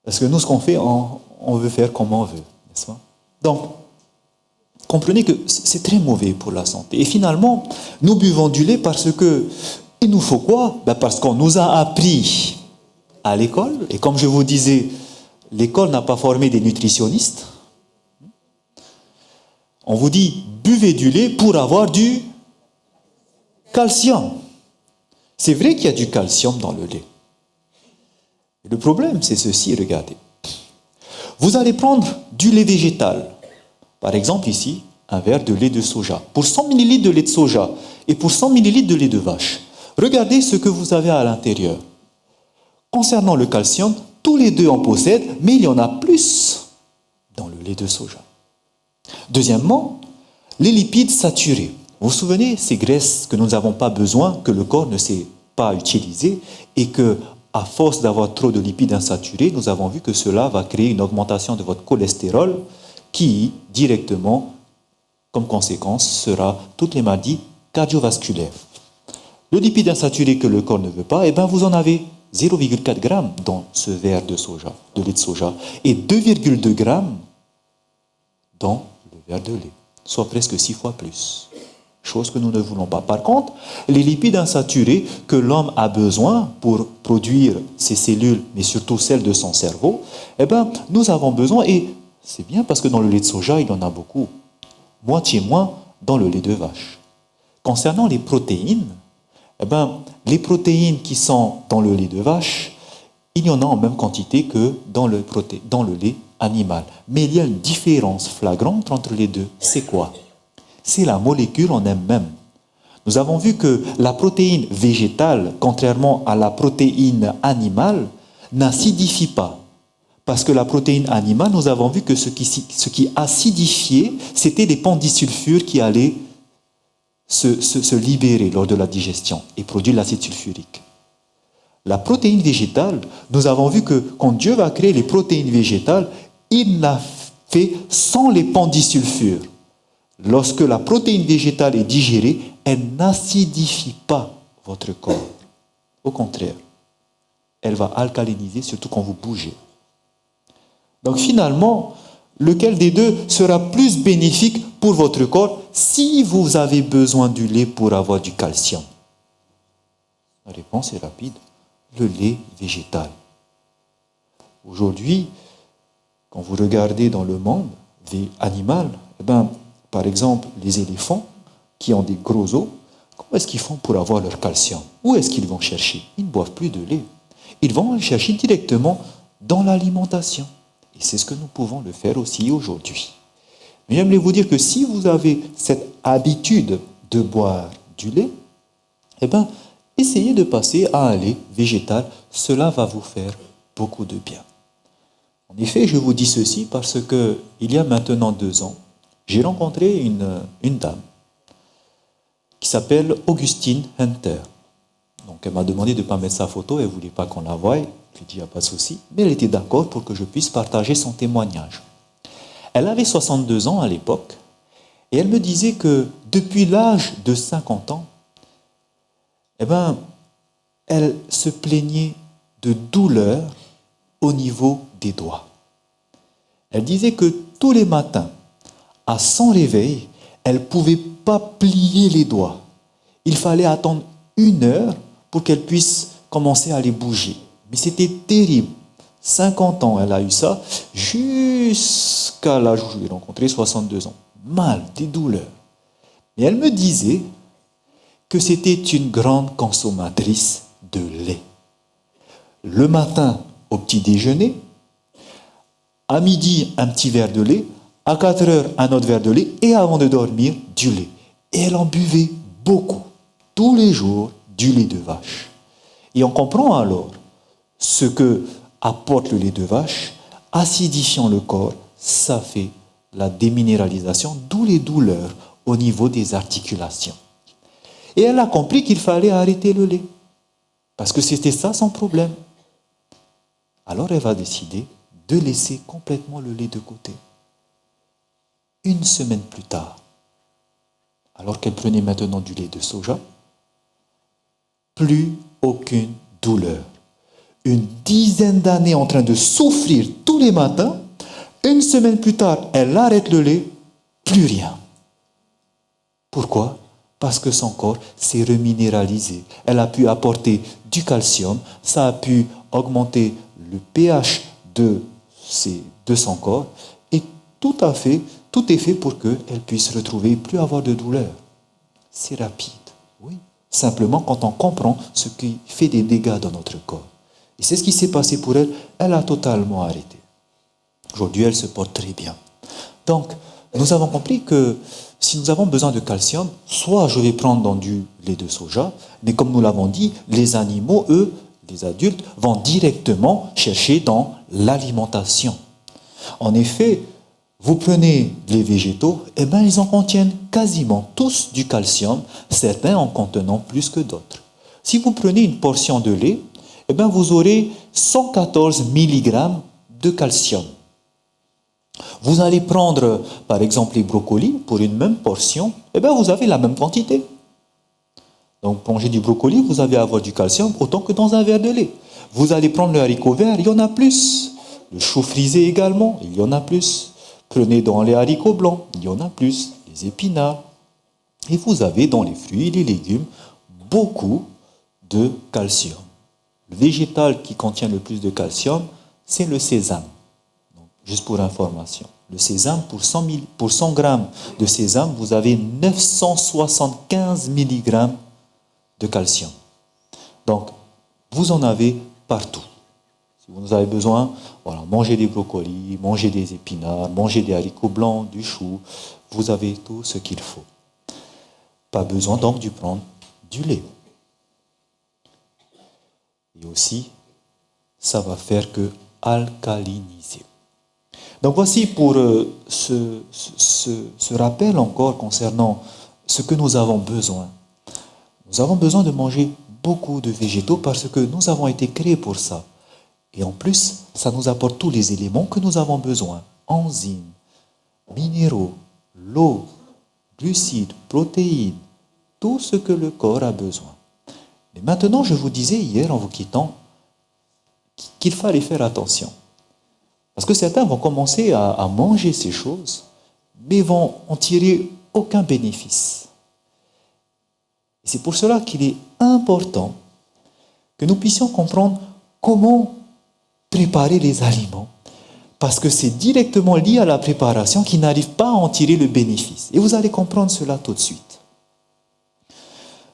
Parce que nous, ce qu'on fait, on veut faire comme on veut, n'est-ce pas? Donc, comprenez que c'est très mauvais pour la santé. Et finalement, nous buvons du lait parce que, il nous faut quoi? Parce qu'on nous a appris à l'école, et comme je vous disais, l'école n'a pas formé des nutritionnistes. On vous dit, buvez du lait pour avoir du calcium. C'est vrai qu'il y a du calcium dans le lait. Le problème, c'est ceci, regardez. Vous allez prendre du lait végétal. Par exemple, ici, un verre de lait de soja. Pour 100 ml de lait de soja et pour 100 ml de lait de vache, regardez ce que vous avez à l'intérieur. Concernant le calcium, tous les deux en possèdent, mais il y en a plus dans le lait de soja. Deuxièmement, les lipides saturés. Vous vous souvenez, ces graisses que nous n'avons pas besoin, que le corps ne sait pas utiliser, et que, à force d'avoir trop de lipides insaturés, nous avons vu que cela va créer une augmentation de votre cholestérol qui, directement, comme conséquence, sera toutes les maladies cardiovasculaires. Le lipide insaturé que le corps ne veut pas, eh bien vous en avez 0,4 g dans ce verre de soja, de lait de soja, et 2,2 g dans le verre de lait, soit presque 6 fois plus. Chose que nous ne voulons pas. Par contre, les lipides insaturés que l'homme a besoin pour produire ses cellules, mais surtout celles de son cerveau, eh bien, nous avons besoin, et c'est bien parce que dans le lait de soja, il y en a beaucoup, moitié moins dans le lait de vache. Concernant les protéines, eh bien, les protéines qui sont dans le lait de vache, il y en a en même quantité que dans le lait animal. Mais il y a une différence flagrante entre les deux. C'est quoi? C'est la molécule en elle-même. Nous avons vu que la protéine végétale, contrairement à la protéine animale, n'acidifie pas. Parce que la protéine animale, nous avons vu que ce qui acidifiait, c'était les pendisulfures qui allaient se libérer lors de la digestion et produire l'acide sulfurique. La protéine végétale, nous avons vu que quand Dieu va créer les protéines végétales, il l'a fait sans les pendisulfures. Lorsque la protéine végétale est digérée, elle n'acidifie pas votre corps. Au contraire, elle va alcaliniser, surtout quand vous bougez. Donc finalement, lequel des deux sera plus bénéfique pour votre corps si vous avez besoin du lait pour avoir du calcium? La réponse est rapide. Le lait végétal. Aujourd'hui, quand vous regardez dans le monde animal, eh ben, par exemple, les éléphants qui ont des gros os, comment est-ce qu'ils font pour avoir leur calcium? Où est-ce qu'ils vont chercher? Ils ne boivent plus de lait. Ils vont le chercher directement dans l'alimentation. Et c'est ce que nous pouvons le faire aussi aujourd'hui. Mais j'aimerais vous dire que si vous avez cette habitude de boire du lait, eh bien, essayez de passer à un lait végétal. Cela va vous faire beaucoup de bien. En effet, je vous dis ceci parce que il y a maintenant 2 ans, j'ai rencontré une dame qui s'appelle Augustine Hunter. Donc elle m'a demandé de ne pas mettre sa photo, elle ne voulait pas qu'on la voie. Je lui ai dit, il n'y a pas de souci. Mais elle était d'accord pour que je puisse partager son témoignage. Elle avait 62 ans à l'époque, et elle me disait que depuis l'âge de 50 ans, eh ben, elle se plaignait de douleurs au niveau des doigts. Elle disait que tous les matins, à son réveil, elle ne pouvait pas plier les doigts. Il fallait attendre 1 heure pour qu'elle puisse commencer à les bouger. Mais c'était terrible. 50 ans, elle a eu ça, jusqu'à l'âge où je l'ai rencontré, 62 ans. Mal, des douleurs. Et elle me disait que c'était une grande consommatrice de lait. Le matin, au petit déjeuner, à midi, un petit verre de lait, à 4 heures, un autre verre de lait, et avant de dormir, du lait. Et elle en buvait beaucoup, tous les jours, du lait de vache. Et on comprend alors ce que apporte le lait de vache, acidifiant le corps, ça fait la déminéralisation, d'où les douleurs au niveau des articulations. Et elle a compris qu'il fallait arrêter le lait, parce que c'était ça son problème. Alors elle va décider de laisser complètement le lait de côté. 1 semaine plus tard, alors qu'elle prenait maintenant du lait de soja, plus aucune douleur. 10 d'années en train de souffrir tous les matins, 1 semaine plus tard, elle arrête le lait, plus rien. Pourquoi? Parce que son corps s'est reminéralisé. Elle a pu apporter du calcium, ça a pu augmenter le pH de son corps, et tout à fait, Tout est fait pour qu'elle puisse retrouver, plus avoir de douleur. C'est rapide, oui. Simplement quand on comprend ce qui fait des dégâts dans notre corps. Et c'est ce qui s'est passé pour elle. Elle a totalement arrêté. Aujourd'hui, elle se porte très bien. Donc, nous avons compris que si nous avons besoin de calcium, soit je vais prendre dans du lait de soja, mais comme nous l'avons dit, les animaux, eux, les adultes, vont directement chercher dans l'alimentation. En effet, vous prenez les végétaux, eh bien, ils en contiennent quasiment tous du calcium, certains en contenant plus que d'autres. Si vous prenez une portion de lait, eh bien, vous aurez 114 mg de calcium. Vous allez prendre, par exemple, les brocolis, pour une même portion, eh bien, vous avez la même quantité. Donc, manger du brocoli, vous allez avoir du calcium autant que dans un verre de lait. Vous allez prendre le haricot vert, il y en a plus. Le chou frisé également, il y en a plus. Prenez dans les haricots blancs, il y en a plus, les épinards. Et vous avez dans les fruits et les légumes beaucoup de calcium. Le végétal qui contient le plus de calcium, c'est le sésame. Donc, juste pour information. Le sésame, pour 100 grammes de sésame, vous avez 975 mg de calcium. Donc, vous en avez partout. Si vous en avez besoin, voilà, mangez des brocolis, mangez des épinards, mangez des haricots blancs, du chou. Vous avez tout ce qu'il faut. Pas besoin donc de prendre du lait. Et aussi, ça va faire que alcaliniser. Donc voici pour ce rappel encore concernant ce que nous avons besoin. Nous avons besoin de manger beaucoup de végétaux parce que nous avons été créés pour ça. Et en plus, ça nous apporte tous les éléments que nous avons besoin. Enzymes, minéraux, l'eau, glucides, protéines, tout ce que le corps a besoin. Mais maintenant, je vous disais hier en vous quittant qu'il fallait faire attention. Parce que certains vont commencer à manger ces choses, mais vont en tirer aucun bénéfice. Et c'est pour cela qu'il est important que nous puissions comprendre comment préparer les aliments. Parce que c'est directement lié à la préparation qui n'arrive pas à en tirer le bénéfice. Et vous allez comprendre cela tout de suite.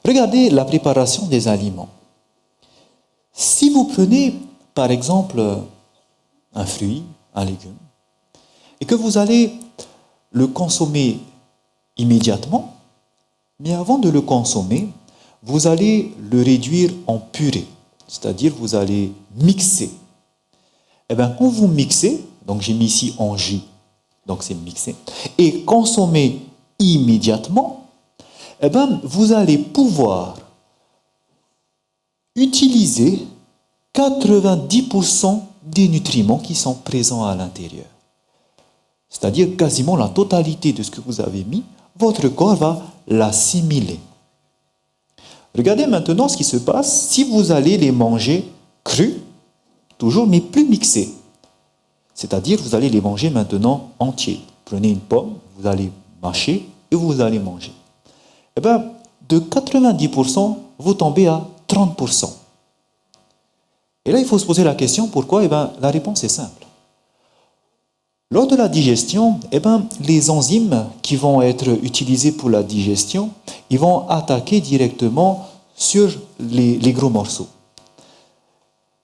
Regardez la préparation des aliments. Si vous prenez, par exemple, un fruit, un légume, et que vous allez le consommer immédiatement, mais avant de le consommer, vous allez le réduire en purée, c'est-à-dire vous allez mixer. Eh bien, quand vous mixez, donc j'ai mis ici en jus, donc c'est mixé, et consommer immédiatement, eh bien, vous allez pouvoir utiliser 90% des nutriments qui sont présents à l'intérieur. C'est-à-dire quasiment la totalité de ce que vous avez mis, votre corps va l'assimiler. Regardez maintenant ce qui se passe si vous allez les manger crus, toujours, mais plus mixés. C'est-à-dire vous allez les manger maintenant entiers. Prenez une pomme, vous allez mâcher et vous allez manger. Eh bien, de 90%, vous tombez à 30%. Et là, il faut se poser la question, pourquoi? Eh bien, la réponse est simple. Lors de la digestion, eh bien, les enzymes qui vont être utilisées pour la digestion, ils vont attaquer directement sur les gros morceaux.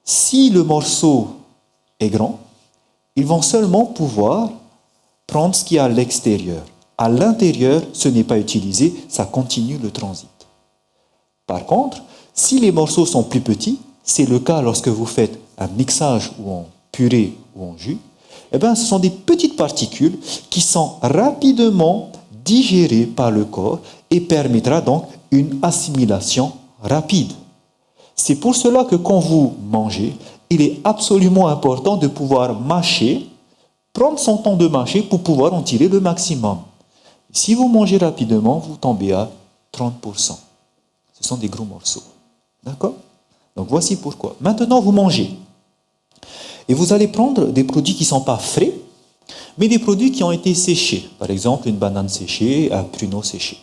Si le morceau est grand, ils vont seulement pouvoir prendre ce qui est à l'extérieur. À l'intérieur, ce n'est pas utilisé, ça continue le transit. Par contre, si les morceaux sont plus petits, c'est le cas lorsque vous faites un mixage ou en purée ou en jus, eh bien, ce sont des petites particules qui sont rapidement digérées par le corps et permettra donc une assimilation rapide. C'est pour cela que quand vous mangez, il est absolument important de pouvoir mâcher, prendre son temps de mâcher pour pouvoir en tirer le maximum. Si vous mangez rapidement, vous tombez à 30%. Ce sont des gros morceaux. D'accord? Donc voici pourquoi. Maintenant, vous mangez. Et vous allez prendre des produits qui ne sont pas frais, mais des produits qui ont été séchés. Par exemple, une banane séchée, un pruneau séché.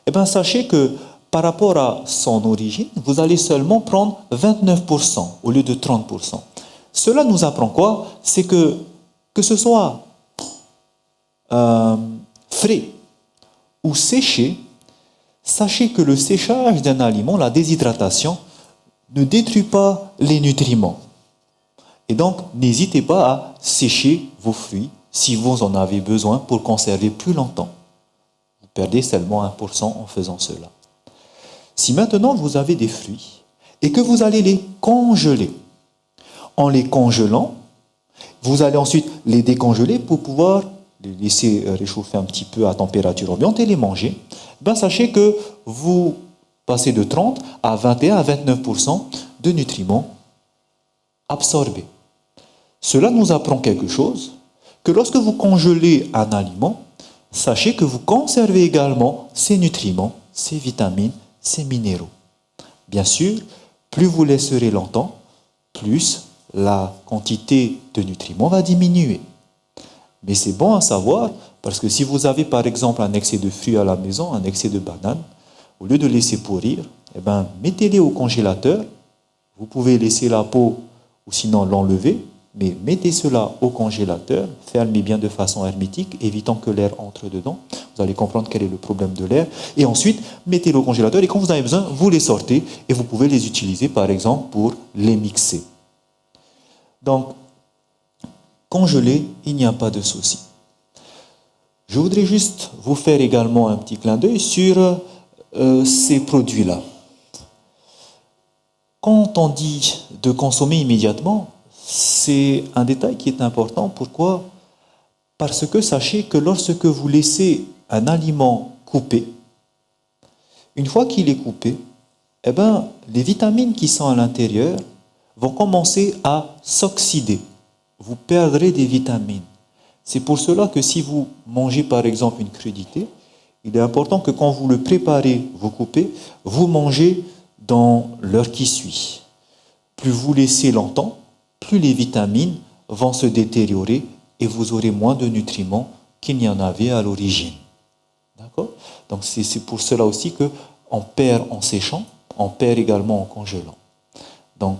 Eh bien, sachez que par rapport à son origine, vous allez seulement prendre 29% au lieu de 30%. Cela nous apprend quoi? C'est que ce soit frais ou séché, sachez que le séchage d'un aliment, la déshydratation, ne détruit pas les nutriments. Et donc, n'hésitez pas à sécher vos fruits si vous en avez besoin pour conserver plus longtemps. Vous perdez seulement 1% en faisant cela. Si maintenant vous avez des fruits et que vous allez les congeler, en les congelant, vous allez ensuite les décongeler pour pouvoir les laisser réchauffer un petit peu à température ambiante et les manger, sachez que vous passez de 30 à 21 à 29% de nutriments absorbés. Cela nous apprend quelque chose, que lorsque vous congelez un aliment, sachez que vous conservez également ces nutriments, ces vitamines, ces minéraux. Bien sûr, plus vous laisserez longtemps, plus la quantité de nutriments va diminuer. Mais c'est bon à savoir, parce que si vous avez par exemple un excès de fruits à la maison, un excès de bananes, au lieu de laisser pourrir, mettez-les au congélateur. Vous pouvez laisser la peau ou sinon l'enlever, mais mettez cela au congélateur, fermez bien de façon hermétique, évitant que l'air entre dedans. Vous allez comprendre quel est le problème de l'air. Et ensuite, mettez-le au congélateur et quand vous avez besoin, vous les sortez et vous pouvez les utiliser par exemple pour les mixer. Donc, congeler, il n'y a pas de souci. Je voudrais juste vous faire également un petit clin d'œil sur ces produits-là. Quand on dit de consommer immédiatement, c'est un détail qui est important. Pourquoi ? Parce que sachez que lorsque vous laissez un aliment coupé, une fois qu'il est coupé, les vitamines qui sont à l'intérieur vont commencer à s'oxyder. Vous perdrez des vitamines. C'est pour cela que si vous mangez par exemple une crudité, il est important que quand vous le préparez, vous coupez, vous mangez dans l'heure qui suit. Plus vous laissez longtemps, plus les vitamines vont se détériorer et vous aurez moins de nutriments qu'il n'y en avait à l'origine. D'accord ? Donc c'est pour cela aussi qu'on perd en séchant, on perd également en congelant. Donc,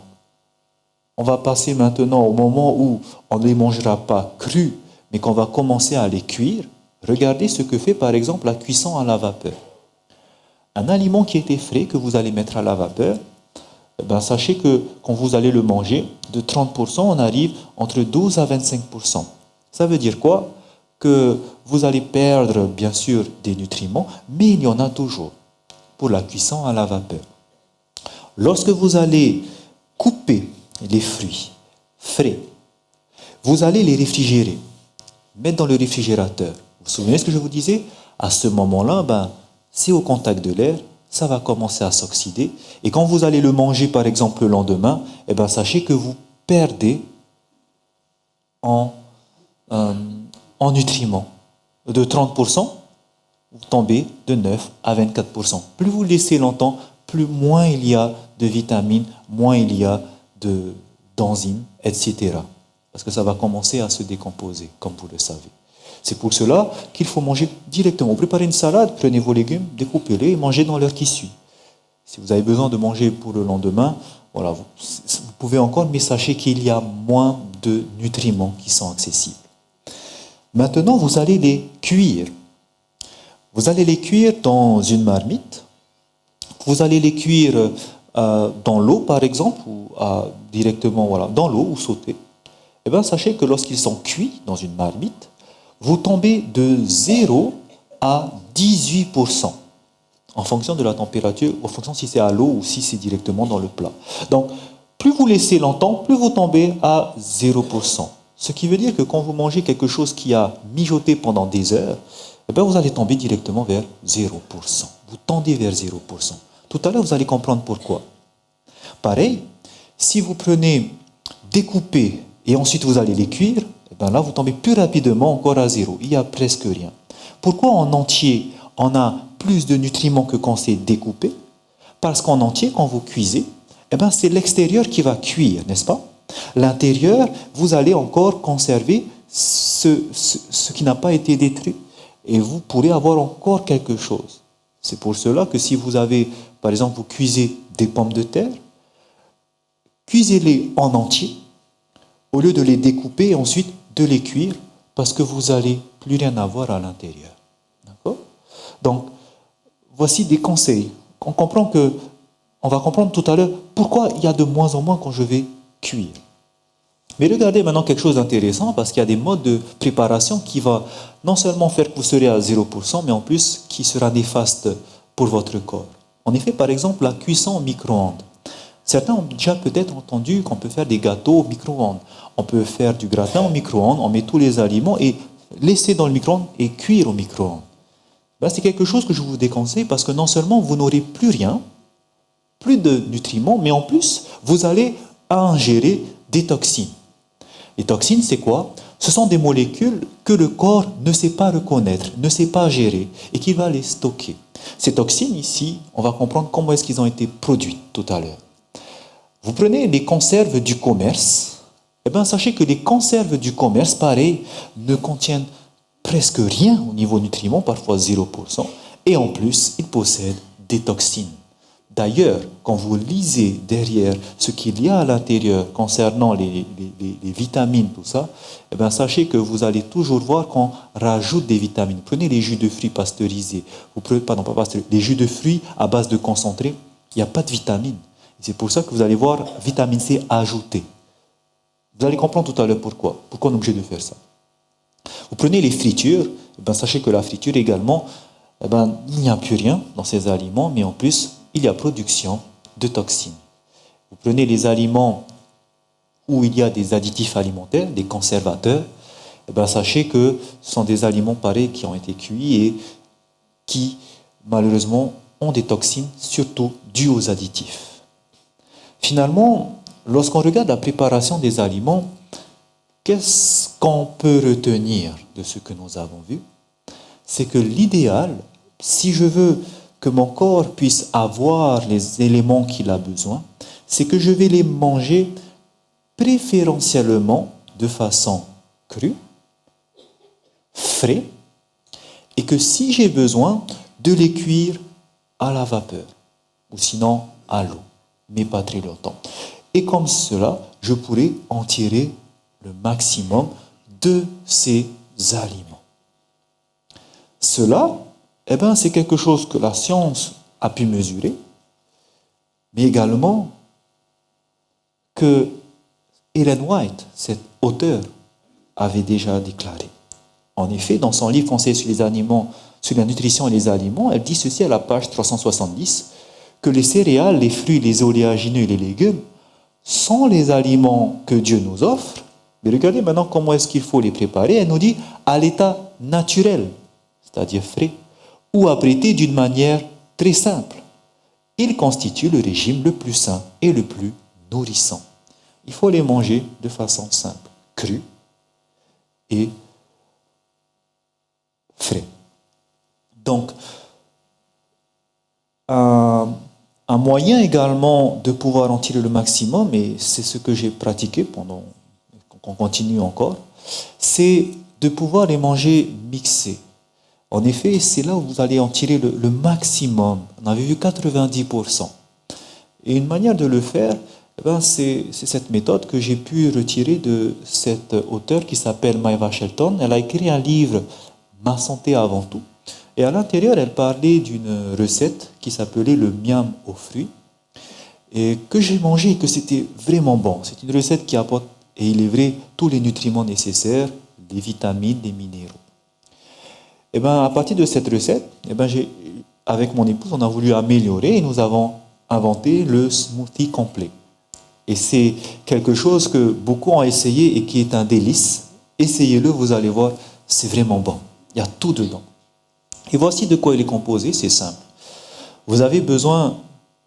on va passer maintenant au moment où on ne les mangera pas crus, mais qu'on va commencer à les cuire. Regardez ce que fait par exemple la cuisson à la vapeur. Un aliment qui était frais, que vous allez mettre à la vapeur, sachez que quand vous allez le manger, de 30%, on arrive entre 12 à 25%. Ça veut dire quoi ? Que vous allez perdre bien sûr des nutriments, mais il y en a toujours pour la cuisson à la vapeur. Lorsque vous allez couper les fruits frais, vous allez les réfrigérer, mettre dans le réfrigérateur. Vous vous souvenez ce que je vous disais ? À ce moment-là, c'est au contact de l'air, ça va commencer à s'oxyder. Et quand vous allez le manger, par exemple, le lendemain, sachez que vous perdez en nutriments. De 30%, vous tombez de 9 à 24%. Plus vous laissez longtemps, moins il y a de vitamines, moins il y a d'enzymes, etc. Parce que ça va commencer à se décomposer, comme vous le savez. C'est pour cela qu'il faut manger directement. Vous préparez une salade, prenez vos légumes, découpez-les et mangez dans l'heure qui suit. Si vous avez besoin de manger pour le lendemain, voilà, vous pouvez encore, mais sachez qu'il y a moins de nutriments qui sont accessibles. Maintenant, vous allez les cuire. Vous allez les cuire dans une marmite. Vous allez les cuire dans l'eau, par exemple, ou directement dans l'eau ou sauter. Sachez que lorsqu'ils sont cuits dans une marmite, vous tombez de 0 à 18% en fonction de la température, en fonction si c'est à l'eau ou si c'est directement dans le plat. Donc, plus vous laissez longtemps, plus vous tombez à 0%. Ce qui veut dire que quand vous mangez quelque chose qui a mijoté pendant des heures, vous allez tomber directement vers 0%. Vous tendez vers 0%. Tout à l'heure, vous allez comprendre pourquoi. Pareil, si vous prenez découpé et ensuite vous allez les cuire, là, vous tombez plus rapidement encore à 0. Il n'y a presque rien. Pourquoi en entier, on a plus de nutriments que quand c'est découpé ? Parce qu'en entier, quand vous cuisez, c'est l'extérieur qui va cuire, n'est-ce pas ? L'intérieur, vous allez encore conserver ce qui n'a pas été détruit. Et vous pourrez avoir encore quelque chose. C'est pour cela que si vous avez, par exemple, vous cuisez des pommes de terre, cuisez-les en entier, au lieu de les découper et ensuite de les cuire, parce que vous allez plus rien à voir à l'intérieur. D'accord? Donc, voici des conseils. On va comprendre tout à l'heure pourquoi il y a de moins en moins quand je vais cuire. Mais regardez maintenant quelque chose d'intéressant parce qu'il y a des modes de préparation qui vont non seulement faire que vous serez à 0%, mais en plus qui sera néfaste pour votre corps. En effet, par exemple, la cuisson au micro-ondes. Certains ont déjà peut-être entendu qu'on peut faire des gâteaux au micro-ondes. On peut faire du gratin au micro-ondes, on met tous les aliments et laisser dans le micro-ondes et cuire au micro-ondes. Ben, c'est quelque chose que je vous déconseille parce que non seulement vous n'aurez plus rien, plus de nutriments, mais en plus, vous allez ingérer des toxines. Les toxines, c'est quoi? Ce sont des molécules que le corps ne sait pas reconnaître, ne sait pas gérer et qui va les stocker. Ces toxines ici, on va comprendre comment est-ce qu'ils ont été produits tout à l'heure. Vous prenez les conserves du commerce, eh bien sachez que les conserves du commerce, pareil, ne contiennent presque rien au niveau nutriments, parfois 0%, et en plus, ils possèdent des toxines. D'ailleurs, quand vous lisez derrière ce qu'il y a à l'intérieur concernant les vitamines, tout ça, eh bien, sachez que vous allez toujours voir qu'on rajoute des vitamines. Prenez les jus de fruits pasteurisés, les jus de fruits à base de concentré, il n'y a pas de vitamines. C'est pour ça que vous allez voir vitamine C ajoutée. Vous allez comprendre tout à l'heure pourquoi. Pourquoi on est obligé de faire ça. Vous prenez les fritures, eh bien, sachez que la friture également, eh bien, il n'y a plus rien dans ces aliments, mais en plus, il y a production de toxines. Vous prenez les aliments où il y a des additifs alimentaires, des conservateurs, eh bien, sachez que ce sont des aliments pareils qui ont été cuits et qui, malheureusement, ont des toxines, surtout dues aux additifs. Finalement, lorsqu'on regarde la préparation des aliments, qu'est-ce qu'on peut retenir de ce que nous avons vu? C'est que l'idéal, si je veux que mon corps puisse avoir les éléments qu'il a besoin, c'est que je vais les manger préférentiellement de façon crue, frais, et que si j'ai besoin, de les cuire à la vapeur, ou sinon à l'eau, mais pas très longtemps. Et comme cela, je pourrai en tirer le maximum de ces aliments. Cela, eh bien, c'est quelque chose que la science a pu mesurer, mais également que Ellen White, cet auteur, avait déjà déclaré. En effet, dans son livre Conseil sur les aliments, sur la nutrition et les aliments, elle dit ceci à la page 370, que les céréales, les fruits, les oléagineux et les légumes sont les aliments que Dieu nous offre. Mais regardez maintenant comment est-ce qu'il faut les préparer. Elle nous dit à l'état naturel, c'est-à-dire frais, ou apprêtés d'une manière très simple. Ils constituent le régime le plus sain et le plus nourrissant. Il faut les manger de façon simple, crue et frais. Donc, un moyen également de pouvoir en tirer le maximum, et c'est ce que j'ai pratiqué pendant qu'on continue encore, c'est de pouvoir les manger mixés. En effet, c'est là où vous allez en tirer le maximum. On avait vu 90%. Et une manière de le faire, eh ben, c'est cette méthode que j'ai pu retirer de cette auteure qui s'appelle Maeva Shelton. Elle a écrit un livre, Ma santé avant tout. Et à l'intérieur, elle parlait d'une recette qui s'appelait le miam aux fruits, et que j'ai mangé et que c'était vraiment bon. C'est une recette qui apporte, et il est vrai, tous les nutriments nécessaires, les vitamines, les minéraux. Et ben, à partir de cette recette, et ben, avec mon épouse, on a voulu améliorer et nous avons inventé le smoothie complet. Et c'est quelque chose que beaucoup ont essayé et qui est un délice. Essayez-le, vous allez voir, c'est vraiment bon. Il y a tout dedans. Et voici de quoi il est composé, c'est simple. Vous avez besoin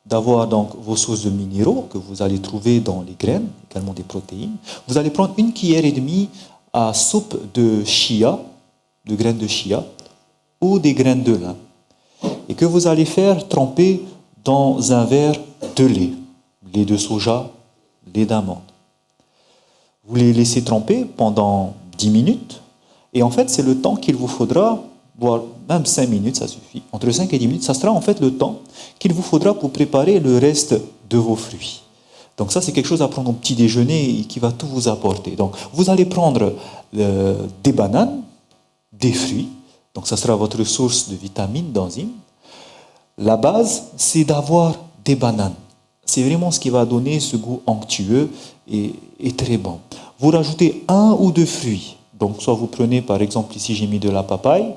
d'avoir donc vos sources de minéraux que vous allez trouver dans les graines, également des protéines. Vous allez prendre 1,5 cuillère à soupe de chia, de graines de chia, ou des graines de lin, et que vous allez faire tremper dans un verre de lait de soja, lait d'amande. Vous les laissez tremper pendant 10 minutes, et en fait c'est le temps qu'il vous faudra, voire même 5 minutes, ça suffit, entre 5 et 10 minutes, ça sera en fait le temps qu'il vous faudra pour préparer le reste de vos fruits. Donc ça c'est quelque chose à prendre au petit déjeuner et qui va tout vous apporter. Donc vous allez prendre des bananes, des fruits. Donc ça sera votre source de vitamines, d'enzymes. La base, c'est d'avoir des bananes. C'est vraiment ce qui va donner ce goût onctueux et très bon. Vous rajoutez 1 ou 2 fruits. Donc soit vous prenez, par exemple, ici j'ai mis de la papaye,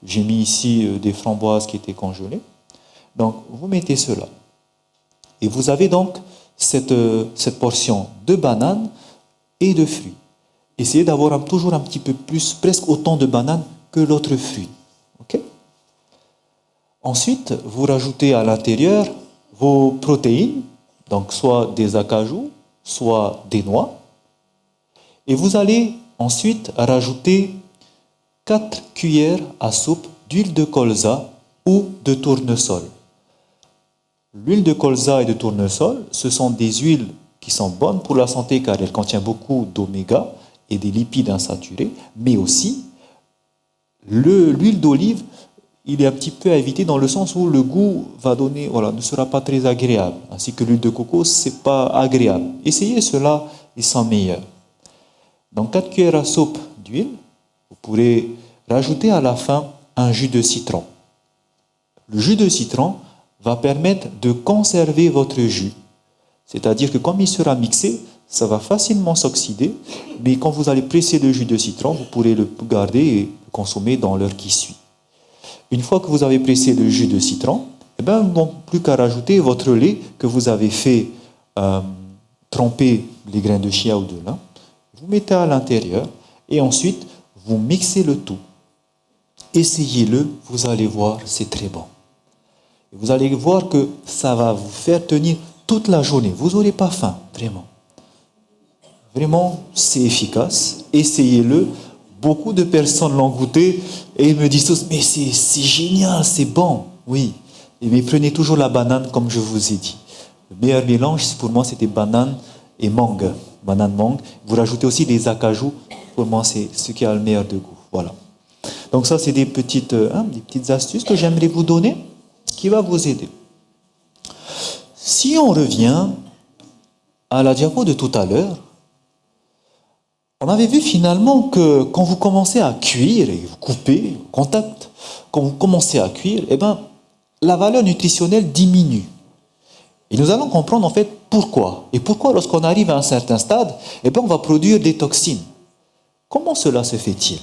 j'ai mis ici des framboises qui étaient congelées. Donc vous mettez cela. Et vous avez donc cette portion de bananes et de fruits. Essayez d'avoir toujours un petit peu plus, presque autant de bananes que l'autre fruit. Okay? Ensuite, vous rajoutez à l'intérieur vos protéines, donc soit des acajou, soit des noix. Et vous allez ensuite rajouter 4 cuillères à soupe d'huile de colza ou de tournesol. L'huile de colza et de tournesol, ce sont des huiles qui sont bonnes pour la santé car elles contiennent beaucoup d'oméga et des lipides insaturés, mais aussi l'huile d'olive, il est un petit peu à éviter dans le sens où le goût ne sera pas très agréable, ainsi que l'huile de coco, c'est pas agréable. Essayez cela, ils sont meilleurs. Donc 4 cuillères à soupe d'huile, vous pourrez rajouter à la fin un jus de citron. Le jus de citron va permettre de conserver votre jus. C'est-à-dire que comme il sera mixé, ça va facilement s'oxyder, mais quand vous allez presser le jus de citron, vous pourrez le garder et le consommer dans l'heure qui suit. Une fois que vous avez pressé le jus de citron, vous n'avez plus qu'à rajouter votre lait que vous avez fait tremper les grains de chia ou de lin. Vous mettez à l'intérieur et ensuite vous mixez le tout. Essayez-le, vous allez voir, c'est très bon. Et vous allez voir que ça va vous faire tenir toute la journée. Vous n'aurez pas faim, vraiment. Vraiment, c'est efficace. Essayez-le. Beaucoup de personnes l'ont goûté et ils me disent tous, mais c'est génial, c'est bon. Oui, mais prenez toujours la banane comme je vous ai dit. Le meilleur mélange, pour moi, c'était banane et mangue. Banane mangue. Vous rajoutez aussi des acajou. Pour moi, c'est ce qui a le meilleur de goût. Voilà. Donc ça, c'est des petites astuces que j'aimerais vous donner qui va vous aider. Si on revient à la diapo de tout à l'heure, on avait vu finalement que quand vous commencez à cuire et vous coupez au contact, quand vous commencez à cuire, la valeur nutritionnelle diminue. Et nous allons comprendre en fait pourquoi. Et pourquoi lorsqu'on arrive à un certain stade, on va produire des toxines. Comment cela se fait-il?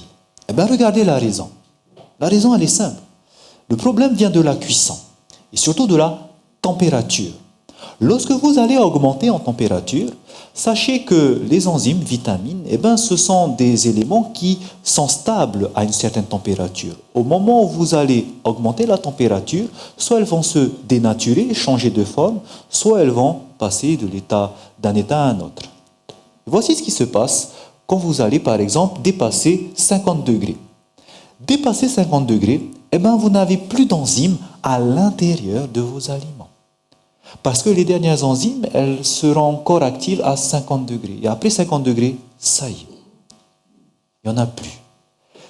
Regardez la raison. La raison, elle est simple. Le problème vient de la cuisson et surtout de la température. Lorsque vous allez augmenter en température, sachez que les enzymes, vitamines, ce sont des éléments qui sont stables à une certaine température. Au moment où vous allez augmenter la température, soit elles vont se dénaturer, changer de forme, soit elles vont passer d'un état à un autre. Voici ce qui se passe quand vous allez, par exemple, dépasser 50 degrés. Dépasser 50 degrés, vous n'avez plus d'enzymes à l'intérieur de vos aliments. Parce que les dernières enzymes, elles seront encore actives à 50 degrés. Et après 50 degrés, ça y est, il n'y en a plus.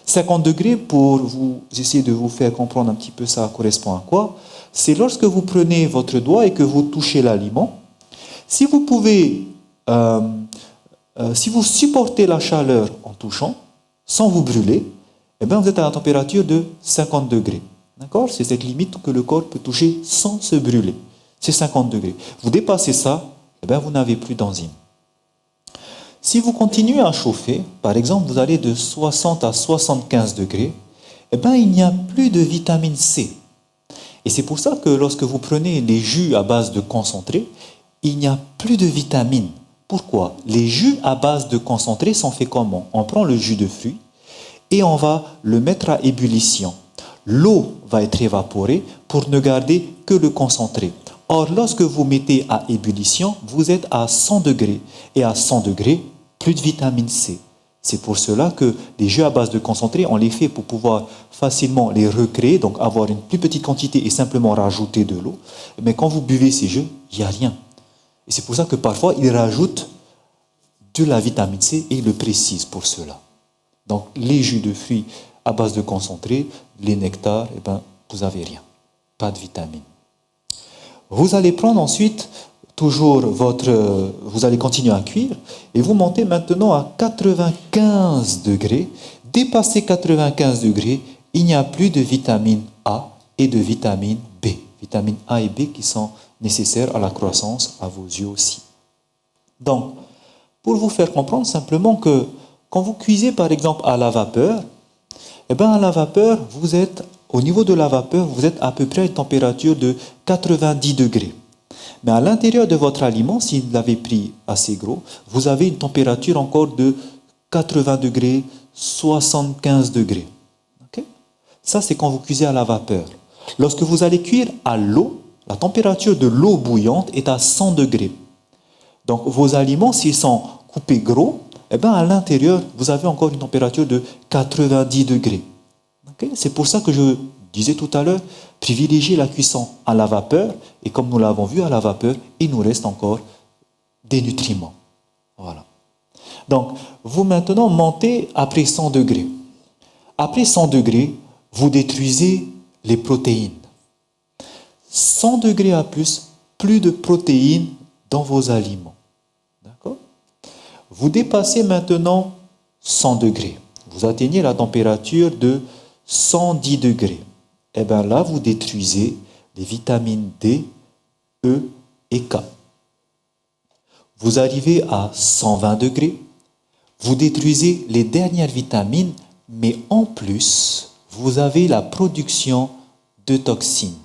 50 degrés, pour vous essayer de vous faire comprendre un petit peu ça correspond à quoi, c'est lorsque vous prenez votre doigt et que vous touchez l'aliment. Si vous pouvez, si vous supportez la chaleur en touchant, sans vous brûler, vous êtes à la température de 50 degrés. D'accord? C'est cette limite que le corps peut toucher sans se brûler. C'est 50 degrés. Vous dépassez ça, vous n'avez plus d'enzymes. Si vous continuez à chauffer, par exemple, vous allez de 60 à 75 degrés, il n'y a plus de vitamine C. Et c'est pour ça que lorsque vous prenez les jus à base de concentré, il n'y a plus de vitamines. Pourquoi? Les jus à base de concentré sont faits comment? On prend le jus de fruits et on va le mettre à ébullition. L'eau va être évaporée pour ne garder que le concentré. Or, lorsque vous mettez à ébullition, vous êtes à 100 degrés. Et à 100 degrés, plus de vitamine C. C'est pour cela que les jus à base de concentré, on les fait pour pouvoir facilement les recréer, donc avoir une plus petite quantité et simplement rajouter de l'eau. Mais quand vous buvez ces jus, il n'y a rien. Et c'est pour ça que parfois, ils rajoutent de la vitamine C et ils le précisent pour cela. Donc, les jus de fruits à base de concentré, les nectars, vous n'avez rien. Pas de vitamine. Vous allez prendre ensuite vous allez continuer à cuire et vous montez maintenant à 95 degrés Dépassé 95 degrés, il n'y a plus de vitamine A et de vitamine B. Vitamine A et B qui sont nécessaires à la croissance, à vos yeux aussi. Donc, pour vous faire comprendre simplement que quand vous cuisez par exemple à la vapeur, eh bien à la vapeur, vous êtes, au niveau de la vapeur, vous êtes à peu près à une température de 90 degrés. Mais à l'intérieur de votre aliment, si vous l'avez pris assez gros, vous avez une température encore de 80 degrés, 75 degrés. Okay? Ça, c'est quand vous cuisez à la vapeur. Lorsque vous allez cuire à l'eau, la température de l'eau bouillante est à 100 degrés. Donc, vos aliments, s'ils sont coupés gros, eh bien, à l'intérieur, vous avez encore une température de 90 degrés. Okay? C'est pour ça que je disais tout à l'heure, privilégiez la cuisson à la vapeur, et comme nous l'avons vu à la vapeur, il nous reste encore des nutriments. Voilà. Donc, vous maintenant montez après 100 degrés. Après 100 degrés, vous détruisez les protéines. 100 degrés à plus de protéines dans vos aliments. D'accord? Vous dépassez maintenant 100 degrés. Vous atteignez la température de 110 degrés. Et bien là, vous détruisez les vitamines D, E et K. Vous arrivez à 120 degrés. Vous détruisez les dernières vitamines, mais en plus, vous avez la production de toxines.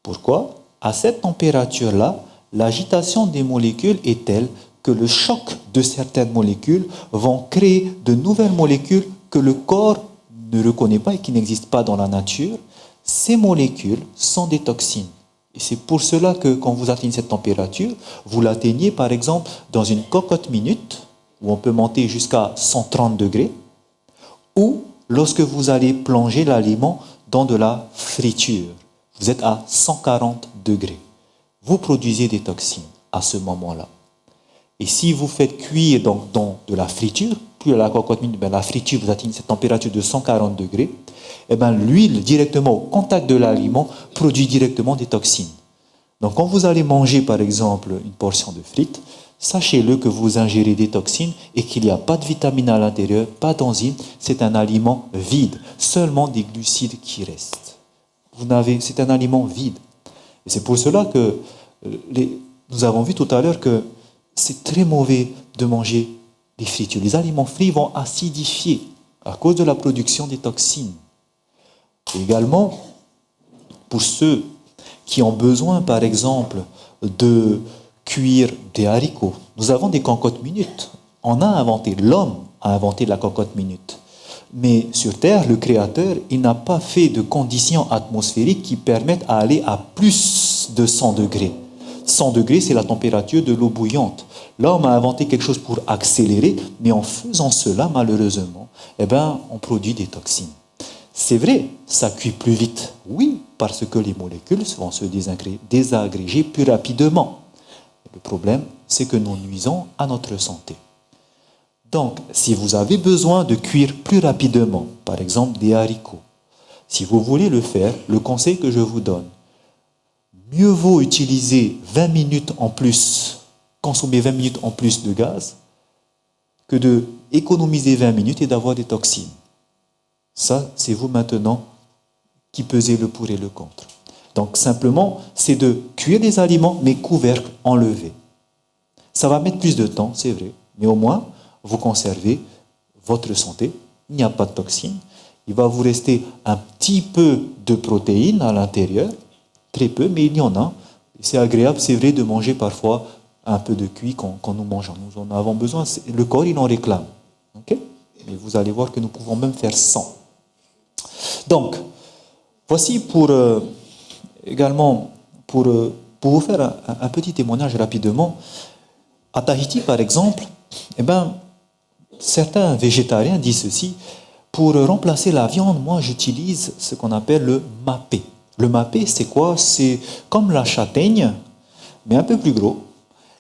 Pourquoi? À cette température-là, l'agitation des molécules est telle que le choc de certaines molécules vont créer de nouvelles molécules que le corps ne reconnaît pas et qui n'existent pas dans la nature. Ces molécules sont des toxines. Et c'est pour cela que quand vous atteignez cette température, vous l'atteignez par exemple dans une cocotte minute, où on peut monter jusqu'à 130 degrés, ou lorsque vous allez plonger l'aliment dans de la friture. Vous êtes à 140 degrés. Vous produisez des toxines à ce moment-là. Et si vous faites cuire donc dans de la friture, plus à la cocotte minute, la friture, vous atteignez cette température de 140 degrés, et l'huile directement au contact de l'aliment produit directement des toxines. Donc quand vous allez manger par exemple une portion de frites, sachez-le que vous ingérez des toxines et qu'il n'y a pas de vitamines à l'intérieur, pas d'enzymes, c'est un aliment vide, seulement des glucides qui restent. C'est un aliment vide. Et c'est pour cela que nous avons vu tout à l'heure que c'est très mauvais de manger des fritures. Les aliments frits vont acidifier à cause de la production des toxines. Et également, pour ceux qui ont besoin, par exemple, de cuire des haricots, nous avons des cocottes minutes. L'homme a inventé la cocotte minute. Mais sur Terre, le Créateur, il n'a pas fait de conditions atmosphériques qui permettent d'aller à plus de 100 degrés. 100 degrés, c'est la température de l'eau bouillante. L'homme a inventé quelque chose pour accélérer, mais en faisant cela, malheureusement, on produit des toxines. C'est vrai, ça cuit plus vite. Oui, parce que les molécules vont se désagréger plus rapidement. Le problème, c'est que nous nuisons à notre santé. Donc, si vous avez besoin de cuire plus rapidement, par exemple des haricots, si vous voulez le faire, le conseil que je vous donne, mieux vaut utiliser 20 minutes en plus, consommer 20 minutes en plus de gaz, que d'économiser 20 minutes et d'avoir des toxines. Ça, c'est vous maintenant qui pesez le pour et le contre. Donc, simplement, c'est de cuire des aliments, mais couvercle enlevé. Ça va mettre plus de temps, c'est vrai, mais au moins, vous conservez votre santé, il n'y a pas de toxines, il va vous rester un petit peu de protéines à l'intérieur, très peu, mais il y en a. C'est agréable, c'est vrai, de manger parfois un peu de cuit quand nous mangeons. Nous en avons besoin, le corps, il en réclame. Okay? Mais vous allez voir que nous pouvons même faire sans. Donc, voici également pour vous faire un petit témoignage rapidement. À Tahiti, par exemple, certains végétariens disent ceci: pour remplacer la viande, moi j'utilise ce qu'on appelle le mapé. Le mapé, c'est quoi? C'est comme la châtaigne, mais un peu plus gros,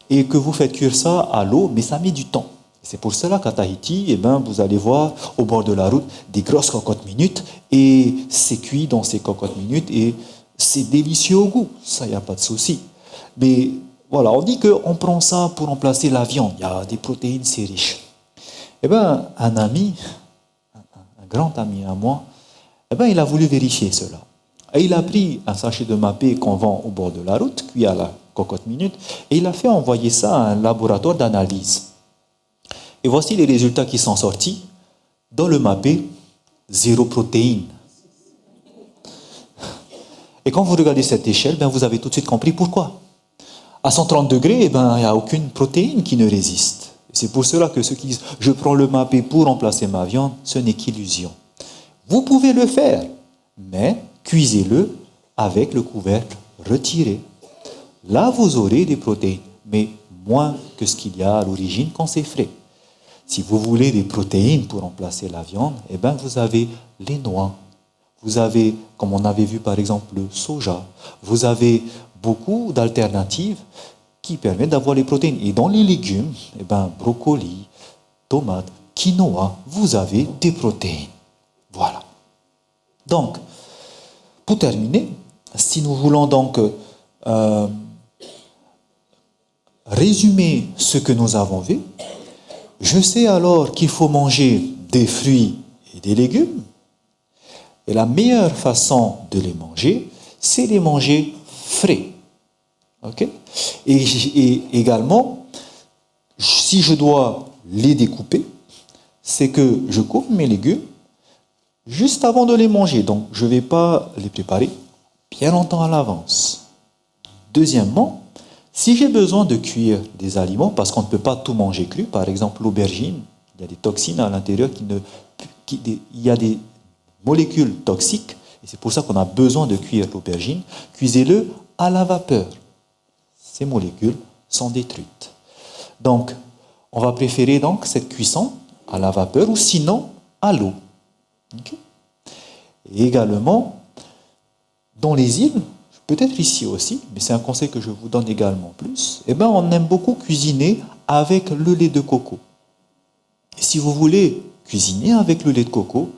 et que vous faites cuire ça à l'eau, mais ça met du temps. C'est pour cela qu'à Tahiti, vous allez voir au bord de la route des grosses cocottes minutes, et c'est cuit dans ces cocottes minutes, et c'est délicieux au goût, ça, il n'y a pas de souci. Mais voilà, on dit qu'on prend ça pour remplacer la viande, il y a des protéines, c'est riche. Un ami, un grand ami à moi, eh ben, il a voulu vérifier cela. Et il a pris un sachet de Mapé qu'on vend au bord de la route, cuit à la cocotte minute, et il a fait envoyer ça à un laboratoire d'analyse. Et voici les résultats qui sont sortis. Dans le Mapé, 0 protéines. Et quand vous regardez cette échelle, ben, vous avez tout de suite compris pourquoi. À 130 degrés, eh ben, il n'y a aucune protéine qui ne résiste. C'est pour cela que ceux qui disent « je prends le Mapé pour remplacer ma viande », ce n'est qu'illusion. Vous pouvez le faire, mais cuisez-le avec le couvercle retiré. Là, vous aurez des protéines, mais moins que ce qu'il y a à l'origine quand c'est frais. Si vous voulez des protéines pour remplacer la viande, eh ben, vous avez les noix. Vous avez, comme on avait vu par exemple, le soja. Vous avez beaucoup d'alternatives qui permettent d'avoir les protéines. Et dans les légumes, eh ben, brocoli, tomates, quinoa, vous avez des protéines. Voilà. Donc, pour terminer, si nous voulons donc résumer ce que nous avons vu, je sais alors qu'il faut manger des fruits et des légumes. Et la meilleure façon de les manger, c'est les manger frais. Okay? Et également, si je dois les découper, c'est que je coupe mes légumes juste avant de les manger. Donc, je ne vais pas les préparer bien longtemps à l'avance. Deuxièmement, si j'ai besoin de cuire des aliments, parce qu'on ne peut pas tout manger cru, par exemple l'aubergine, il y a des toxines à l'intérieur, il y a des molécules toxiques, et c'est pour ça qu'on a besoin de cuire l'aubergine, cuisez-le à la vapeur. Ces molécules sont détruites. Donc, on va préférer donc cette cuisson à la vapeur ou sinon à l'eau. Okay. Et également, dans les îles, peut-être ici aussi, mais c'est un conseil que je vous donne également plus, eh ben on aime beaucoup cuisiner avec le lait de coco. Et si vous voulez cuisiner avec le lait de coco,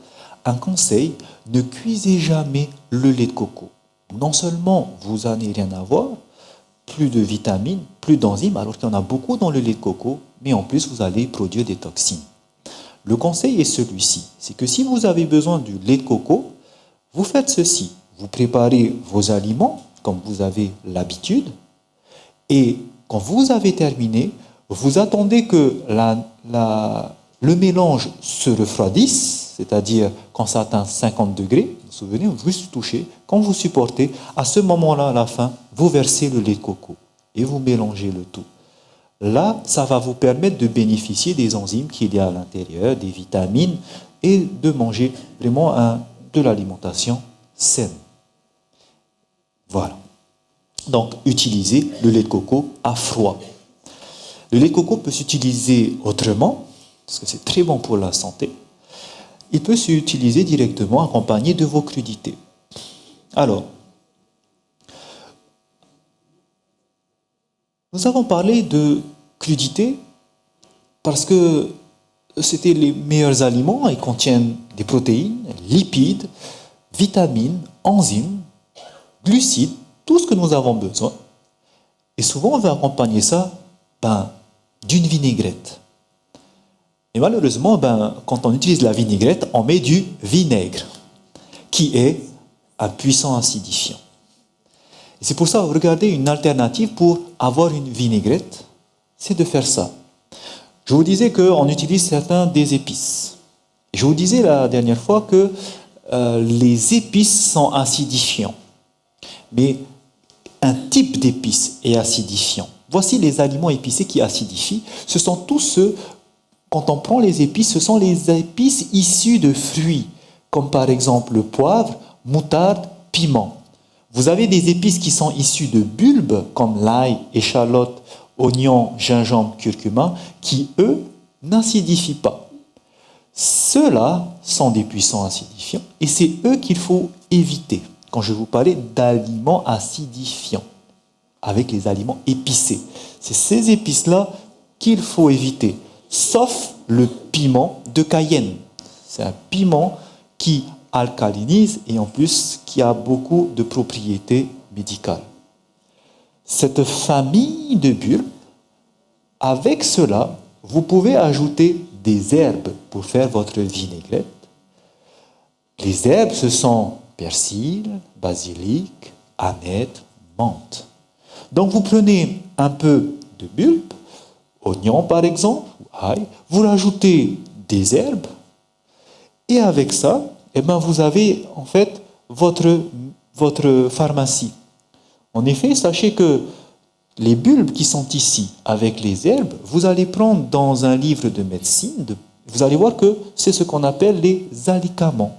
un conseil, ne cuisez jamais le lait de coco. Non seulement vous n'allez rien avoir, plus de vitamines, plus d'enzymes, alors qu'il y en a beaucoup dans le lait de coco, mais en plus vous allez produire des toxines. Le conseil est celui-ci, c'est que si vous avez besoin du lait de coco, vous faites ceci. Vous préparez vos aliments comme vous avez l'habitude et quand vous avez terminé, vous attendez que le mélange se refroidisse, c'est-à-dire quand ça atteint 50 degrés, vous vous souvenez, vous juste touchez, quand vous supportez, à ce moment-là, à la fin, vous versez le lait de coco et vous mélangez le tout. Là, ça va vous permettre de bénéficier des enzymes qu'il y a à l'intérieur, des vitamines et de manger vraiment de l'alimentation saine. Voilà. Donc, utilisez le lait de coco à froid. Le lait de coco peut s'utiliser autrement, parce que c'est très bon pour la santé. Il peut s'utiliser directement accompagné de vos crudités. Alors, nous avons parlé de crudités parce que c'était les meilleurs aliments. Ils contiennent des protéines, lipides, vitamines, enzymes, glucides, tout ce que nous avons besoin. Et souvent, on va accompagner ça d'une vinaigrette. Et malheureusement, quand on utilise la vinaigrette, on met du vinaigre, qui est un puissant acidifiant. Et c'est pour ça, regardez, une alternative pour avoir une vinaigrette, c'est de faire ça. Je vous disais qu'on utilise certains des épices. Je vous disais la dernière fois que les épices sont acidifiants. Mais un type d'épice est acidifiant. Voici les aliments épicés qui acidifient. Ce sont tous ceux, quand on prend les épices, ce sont les épices issues de fruits, comme par exemple le poivre, moutarde, piment. Vous avez des épices qui sont issues de bulbes, comme l'ail, échalote, oignon, gingembre, curcuma, qui, eux, n'acidifient pas. Ceux-là sont des puissants acidifiants, et c'est eux qu'il faut éviter quand je vous parlais d'aliments acidifiants, avec les aliments épicés. C'est ces épices-là qu'il faut éviter, sauf le piment de Cayenne. C'est un piment qui alcalinise et en plus qui a beaucoup de propriétés médicales. Cette famille de bulbes, avec cela, vous pouvez ajouter des herbes pour faire votre vinaigrette. Les herbes, ce sont persil, basilic, aneth, menthe. Donc vous prenez un peu de bulbe, oignon par exemple, ou ail, vous rajoutez des herbes, et avec ça, eh ben, vous avez en fait votre pharmacie. En effet, sachez que les bulbes qui sont ici avec les herbes, vous allez prendre dans un livre de médecine, vous allez voir que c'est ce qu'on appelle les alicaments.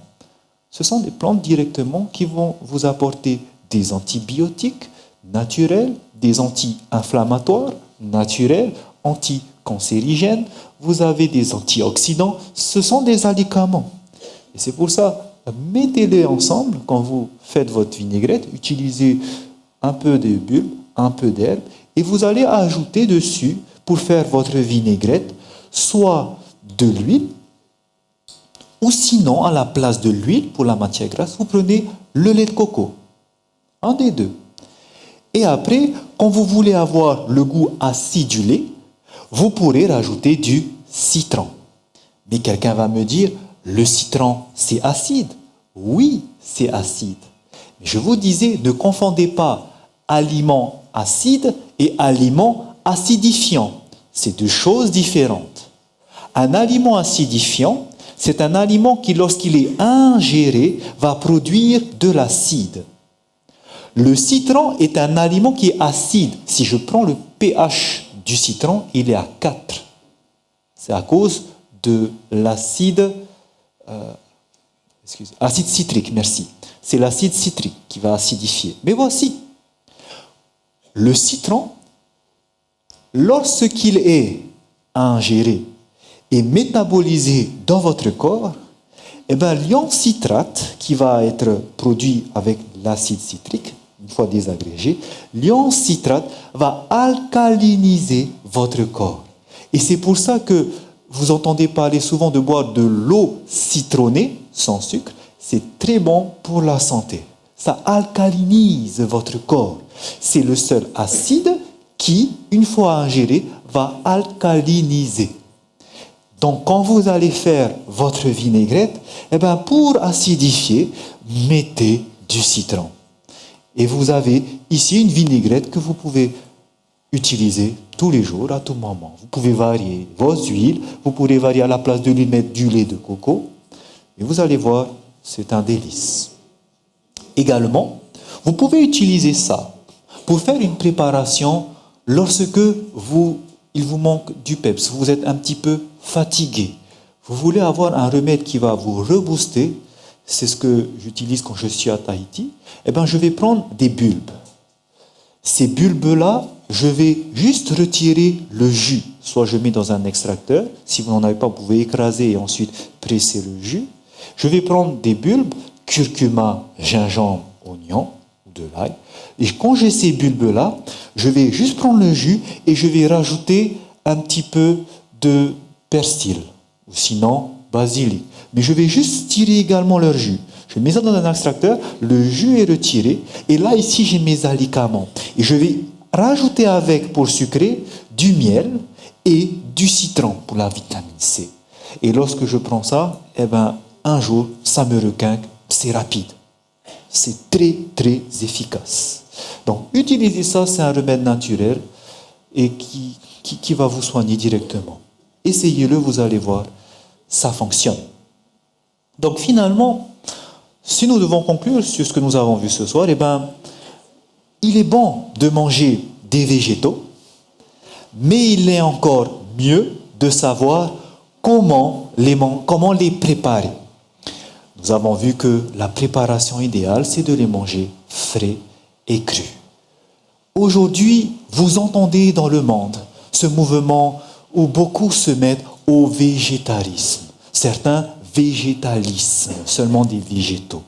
Ce sont des plantes directement qui vont vous apporter des antibiotiques naturels, des anti-inflammatoires naturels, anticancérigènes, vous avez des antioxydants, ce sont des alicaments. Et c'est pour ça, mettez-les ensemble quand vous faites votre vinaigrette, utilisez un peu de bulbe, un peu d'herbe, et vous allez ajouter dessus, pour faire votre vinaigrette, soit de l'huile, ou sinon, à la place de l'huile, pour la matière grasse, vous prenez le lait de coco. Un des deux. Et après, quand vous voulez avoir le goût acidulé, vous pourrez rajouter du citron. Mais quelqu'un va me dire, le citron, c'est acide. Oui, c'est acide. Mais je vous disais, ne confondez pas aliment acide et aliment acidifiant. C'est deux choses différentes. Un aliment acidifiant, c'est un aliment qui, lorsqu'il est ingéré, va produire de l'acide. Le citron est un aliment qui est acide. Si je prends le pH du citron, il est à 4. C'est à cause de l'acide acide citrique, merci. C'est l'acide citrique qui va acidifier. Mais voici, le citron, lorsqu'il est ingéré et métabolisé dans votre corps, eh bien, l'ion citrate qui va être produit avec l'acide citrique, une fois désagrégé, l'ion citrate va alcaliniser votre corps. Et c'est pour ça que vous entendez parler souvent de boire de l'eau citronnée, sans sucre, c'est très bon pour la santé. Ça alcalinise votre corps. C'est le seul acide qui, une fois ingéré, va alcaliniser. Donc, quand vous allez faire votre vinaigrette, eh ben, pour acidifier, mettez du citron. Et vous avez ici une vinaigrette que vous pouvez utiliser tous les jours, à tout moment. Vous pouvez varier vos huiles, vous pourrez varier à la place de l'huile, mettre du lait de coco, et vous allez voir, c'est un délice. Également, vous pouvez utiliser ça pour faire une préparation lorsque il vous manque du peps, vous êtes un petit peu fatigué, vous voulez avoir un remède qui va vous rebooster, c'est ce que j'utilise quand je suis à Tahiti, eh bien, je vais prendre des bulbes. Ces bulbes-là, je vais juste retirer le jus. Soit je mets dans un extracteur, si vous n'en avez pas, vous pouvez écraser et ensuite presser le jus. Je vais prendre des bulbes, curcuma, gingembre, oignon, ou de l'ail. Et quand j'ai ces bulbes-là, je vais juste prendre le jus et je vais rajouter un petit peu de persil, ou sinon basilic. Mais je vais juste tirer également leur jus. Je mets ça dans un extracteur, le jus est retiré, et là, ici, j'ai mes alicaments. Et je vais rajouter avec, pour sucrer, du miel et du citron pour la vitamine C. Et lorsque je prends ça, eh ben, un jour, ça me requinque, c'est rapide. C'est très, très efficace. Donc, utilisez ça, c'est un remède naturel et qui va vous soigner directement. Essayez-le, vous allez voir, ça fonctionne. Donc, finalement, si nous devons conclure sur ce que nous avons vu ce soir, eh ben, il est bon de manger des végétaux, mais il est encore mieux de savoir comment les préparer. Nous avons vu que la préparation idéale, c'est de les manger frais et crus. Aujourd'hui, vous entendez dans le monde ce mouvement où beaucoup se mettent au végétarisme. Certains végétalisme, seulement des végétaux.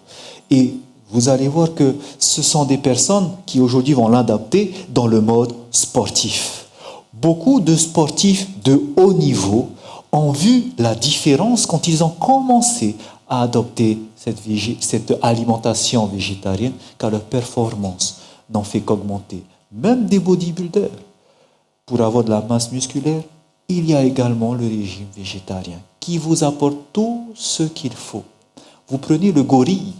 Et vous allez voir que ce sont des personnes qui aujourd'hui vont l'adapter dans le mode sportif. Beaucoup de sportifs de haut niveau ont vu la différence quand ils ont commencé à adopter cette alimentation végétarienne, car leur performance n'en fait qu'augmenter. Même des bodybuilders, pour avoir de la masse musculaire, il y a également le régime végétarien qui vous apporte tout ce qu'il faut. Vous prenez le gorille,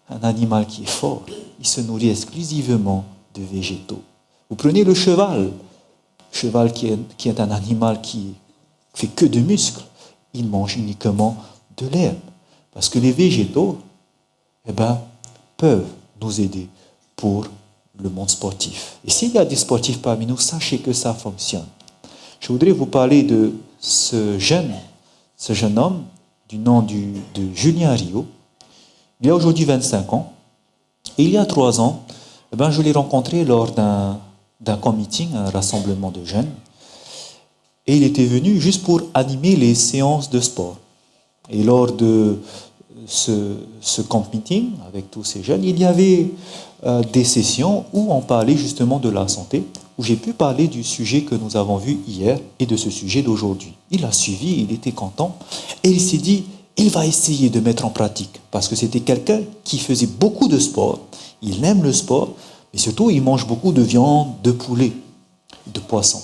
un animal qui est fort, il se nourrit exclusivement de végétaux. Vous prenez le cheval qui est un animal qui fait que de muscles, il mange uniquement de l'herbe. Parce que les végétaux, peuvent nous aider pour le monde sportif. Et s'il y a des sportifs parmi nous, sachez que ça fonctionne. Je voudrais vous parler de ce jeune homme du nom de Julien Rio. Il a aujourd'hui 25 ans. Et il y a 3 ans, je l'ai rencontré lors d'un meeting, un rassemblement de jeunes. Et il était venu juste pour animer les séances de sport. Et lors de ce camp meeting avec tous ces jeunes, il y avait des sessions où on parlait justement de la santé, où j'ai pu parler du sujet que nous avons vu hier et de ce sujet d'aujourd'hui. Il a suivi, il était content et il s'est dit, il va essayer de mettre en pratique parce que c'était quelqu'un qui faisait beaucoup de sport, il aime le sport, mais surtout il mange beaucoup de viande, de poulet, de poisson.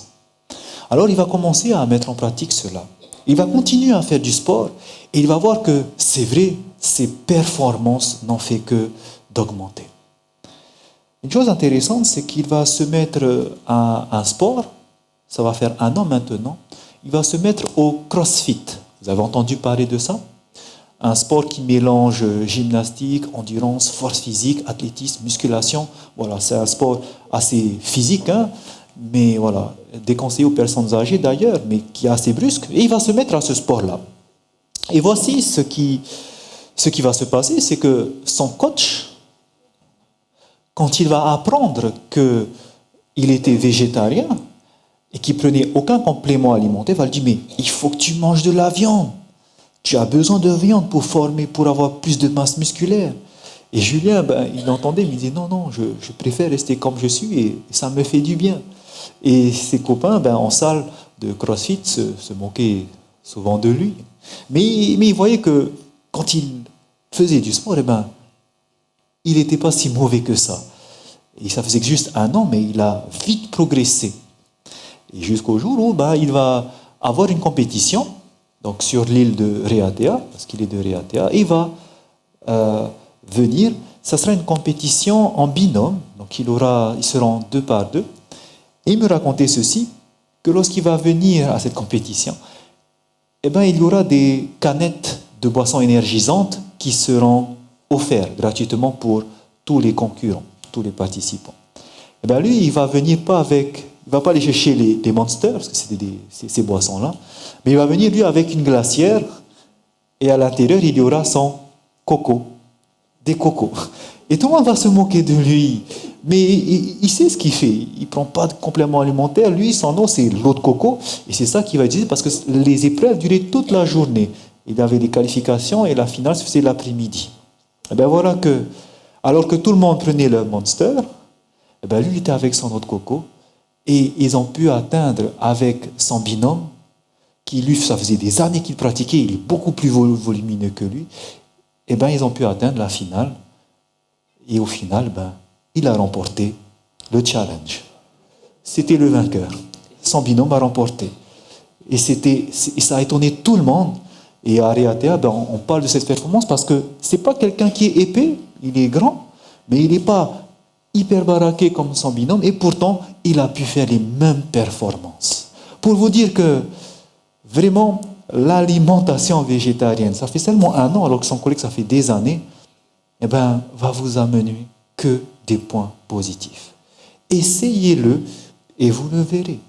Alors il va commencer à mettre en pratique cela. Il va continuer à faire du sport et il va voir que c'est vrai, ses performances n'ont fait que d'augmenter. Une chose intéressante, c'est qu'il va se mettre à un sport, ça va faire 1 an maintenant, il va se mettre au CrossFit. Vous avez entendu parler de ça? Un sport qui mélange gymnastique, endurance, force physique, athlétisme, musculation. Voilà, c'est un sport assez physique, mais voilà, déconseillé aux personnes âgées d'ailleurs, mais qui est assez brusque. Et il va se mettre à ce sport-là. Et voici ce qui va se passer, c'est que son coach, quand il va apprendre qu'il était végétarien et qu'il prenait aucun complément alimentaire, il va lui dire, mais il faut que tu manges de la viande. Tu as besoin de viande pour avoir plus de masse musculaire. Et Julien, il entendait, il me disait, non, je préfère rester comme je suis et ça me fait du bien. Et ses copains, en salle de CrossFit, se moquaient souvent de lui. Mais il voyait que quand il faisait du sport, il n'était pas si mauvais que ça. Et ça faisait juste 1 an, mais il a vite progressé. Et jusqu'au jour où il va avoir une compétition, donc sur l'île de Réatea, parce qu'il est de Réatea, et il va venir, ça sera une compétition en binôme, donc ils seront 2 par 2. Et il me racontait ceci, que lorsqu'il va venir à cette compétition, il y aura des canettes de boissons énergisantes qui seront offertes gratuitement pour tous les concurrents, tous les participants. Lui, il va venir il va pas aller chercher les Monsters, parce que c'est ces boissons-là, mais il va venir, lui, avec une glacière, et à l'intérieur, il y aura son coco, des cocos. Et tout le monde va se moquer de lui. Mais il sait ce qu'il fait. Il ne prend pas de complément alimentaire. Lui, son nom, c'est l'eau de coco. Et c'est ça qu'il va utiliser parce que les épreuves duraient toute la journée. Il avait des qualifications et la finale se faisait l'après-midi. Voilà que, alors que tout le monde prenait le Monster, lui, il était avec son eau de coco. Et ils ont pu atteindre avec son binôme, qui lui, ça faisait des années qu'il pratiquait, il est beaucoup plus volumineux que lui. Ils ont pu atteindre la finale. Et au final, il a remporté le challenge. C'était le vainqueur. Son binôme a remporté. Et ça a étonné tout le monde. Et à Réatea, on parle de cette performance parce que c'est pas quelqu'un qui est épais, il est grand, mais il n'est pas hyper baraqué comme son binôme. Et pourtant, il a pu faire les mêmes performances. Pour vous dire que, vraiment, l'alimentation végétarienne, ça fait seulement 1 an, alors que son collègue, ça fait des années, va vous amener que des points positifs. Essayez-le et vous le verrez.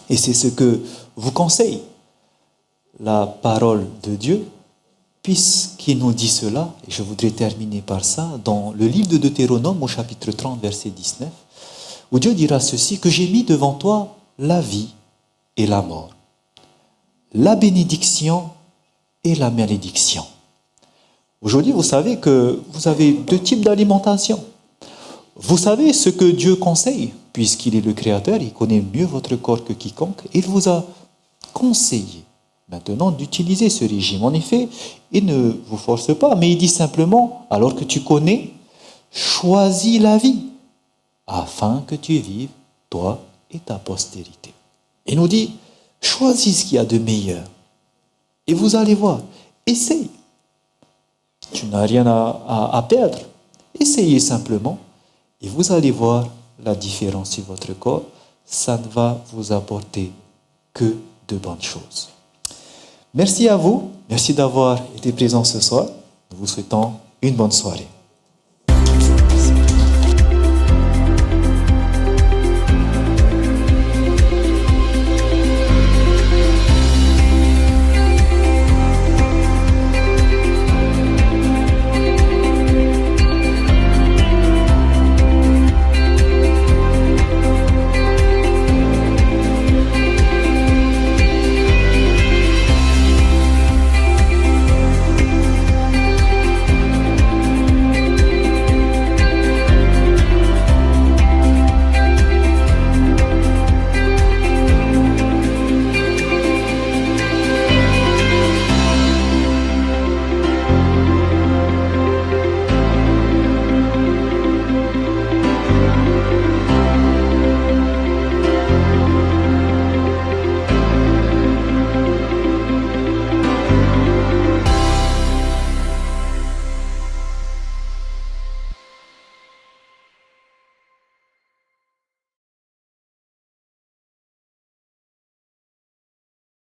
Et c'est ce que vous conseille la parole de Dieu, puisqu'il nous dit cela, et je voudrais terminer par ça, dans le livre de Deutéronome au chapitre 30, verset 19, où Dieu dira ceci, que j'ai mis devant toi la vie et la mort, la bénédiction et la malédiction. Aujourd'hui, vous savez que vous avez 2 types d'alimentation. Vous savez ce que Dieu conseille, puisqu'il est le Créateur, il connaît mieux votre corps que quiconque, et il vous a conseillé maintenant d'utiliser ce régime. En effet, il ne vous force pas, mais il dit simplement, alors que tu connais, choisis la vie, afin que tu vives, toi et ta postérité. Il nous dit, choisis ce qu'il y a de meilleur, et vous allez voir, essaye. Tu n'as rien à perdre. Essayez simplement et vous allez voir la différence sur votre corps. Ça ne va vous apporter que de bonnes choses. Merci à vous. Merci d'avoir été présent ce soir. Nous vous souhaitons une bonne soirée.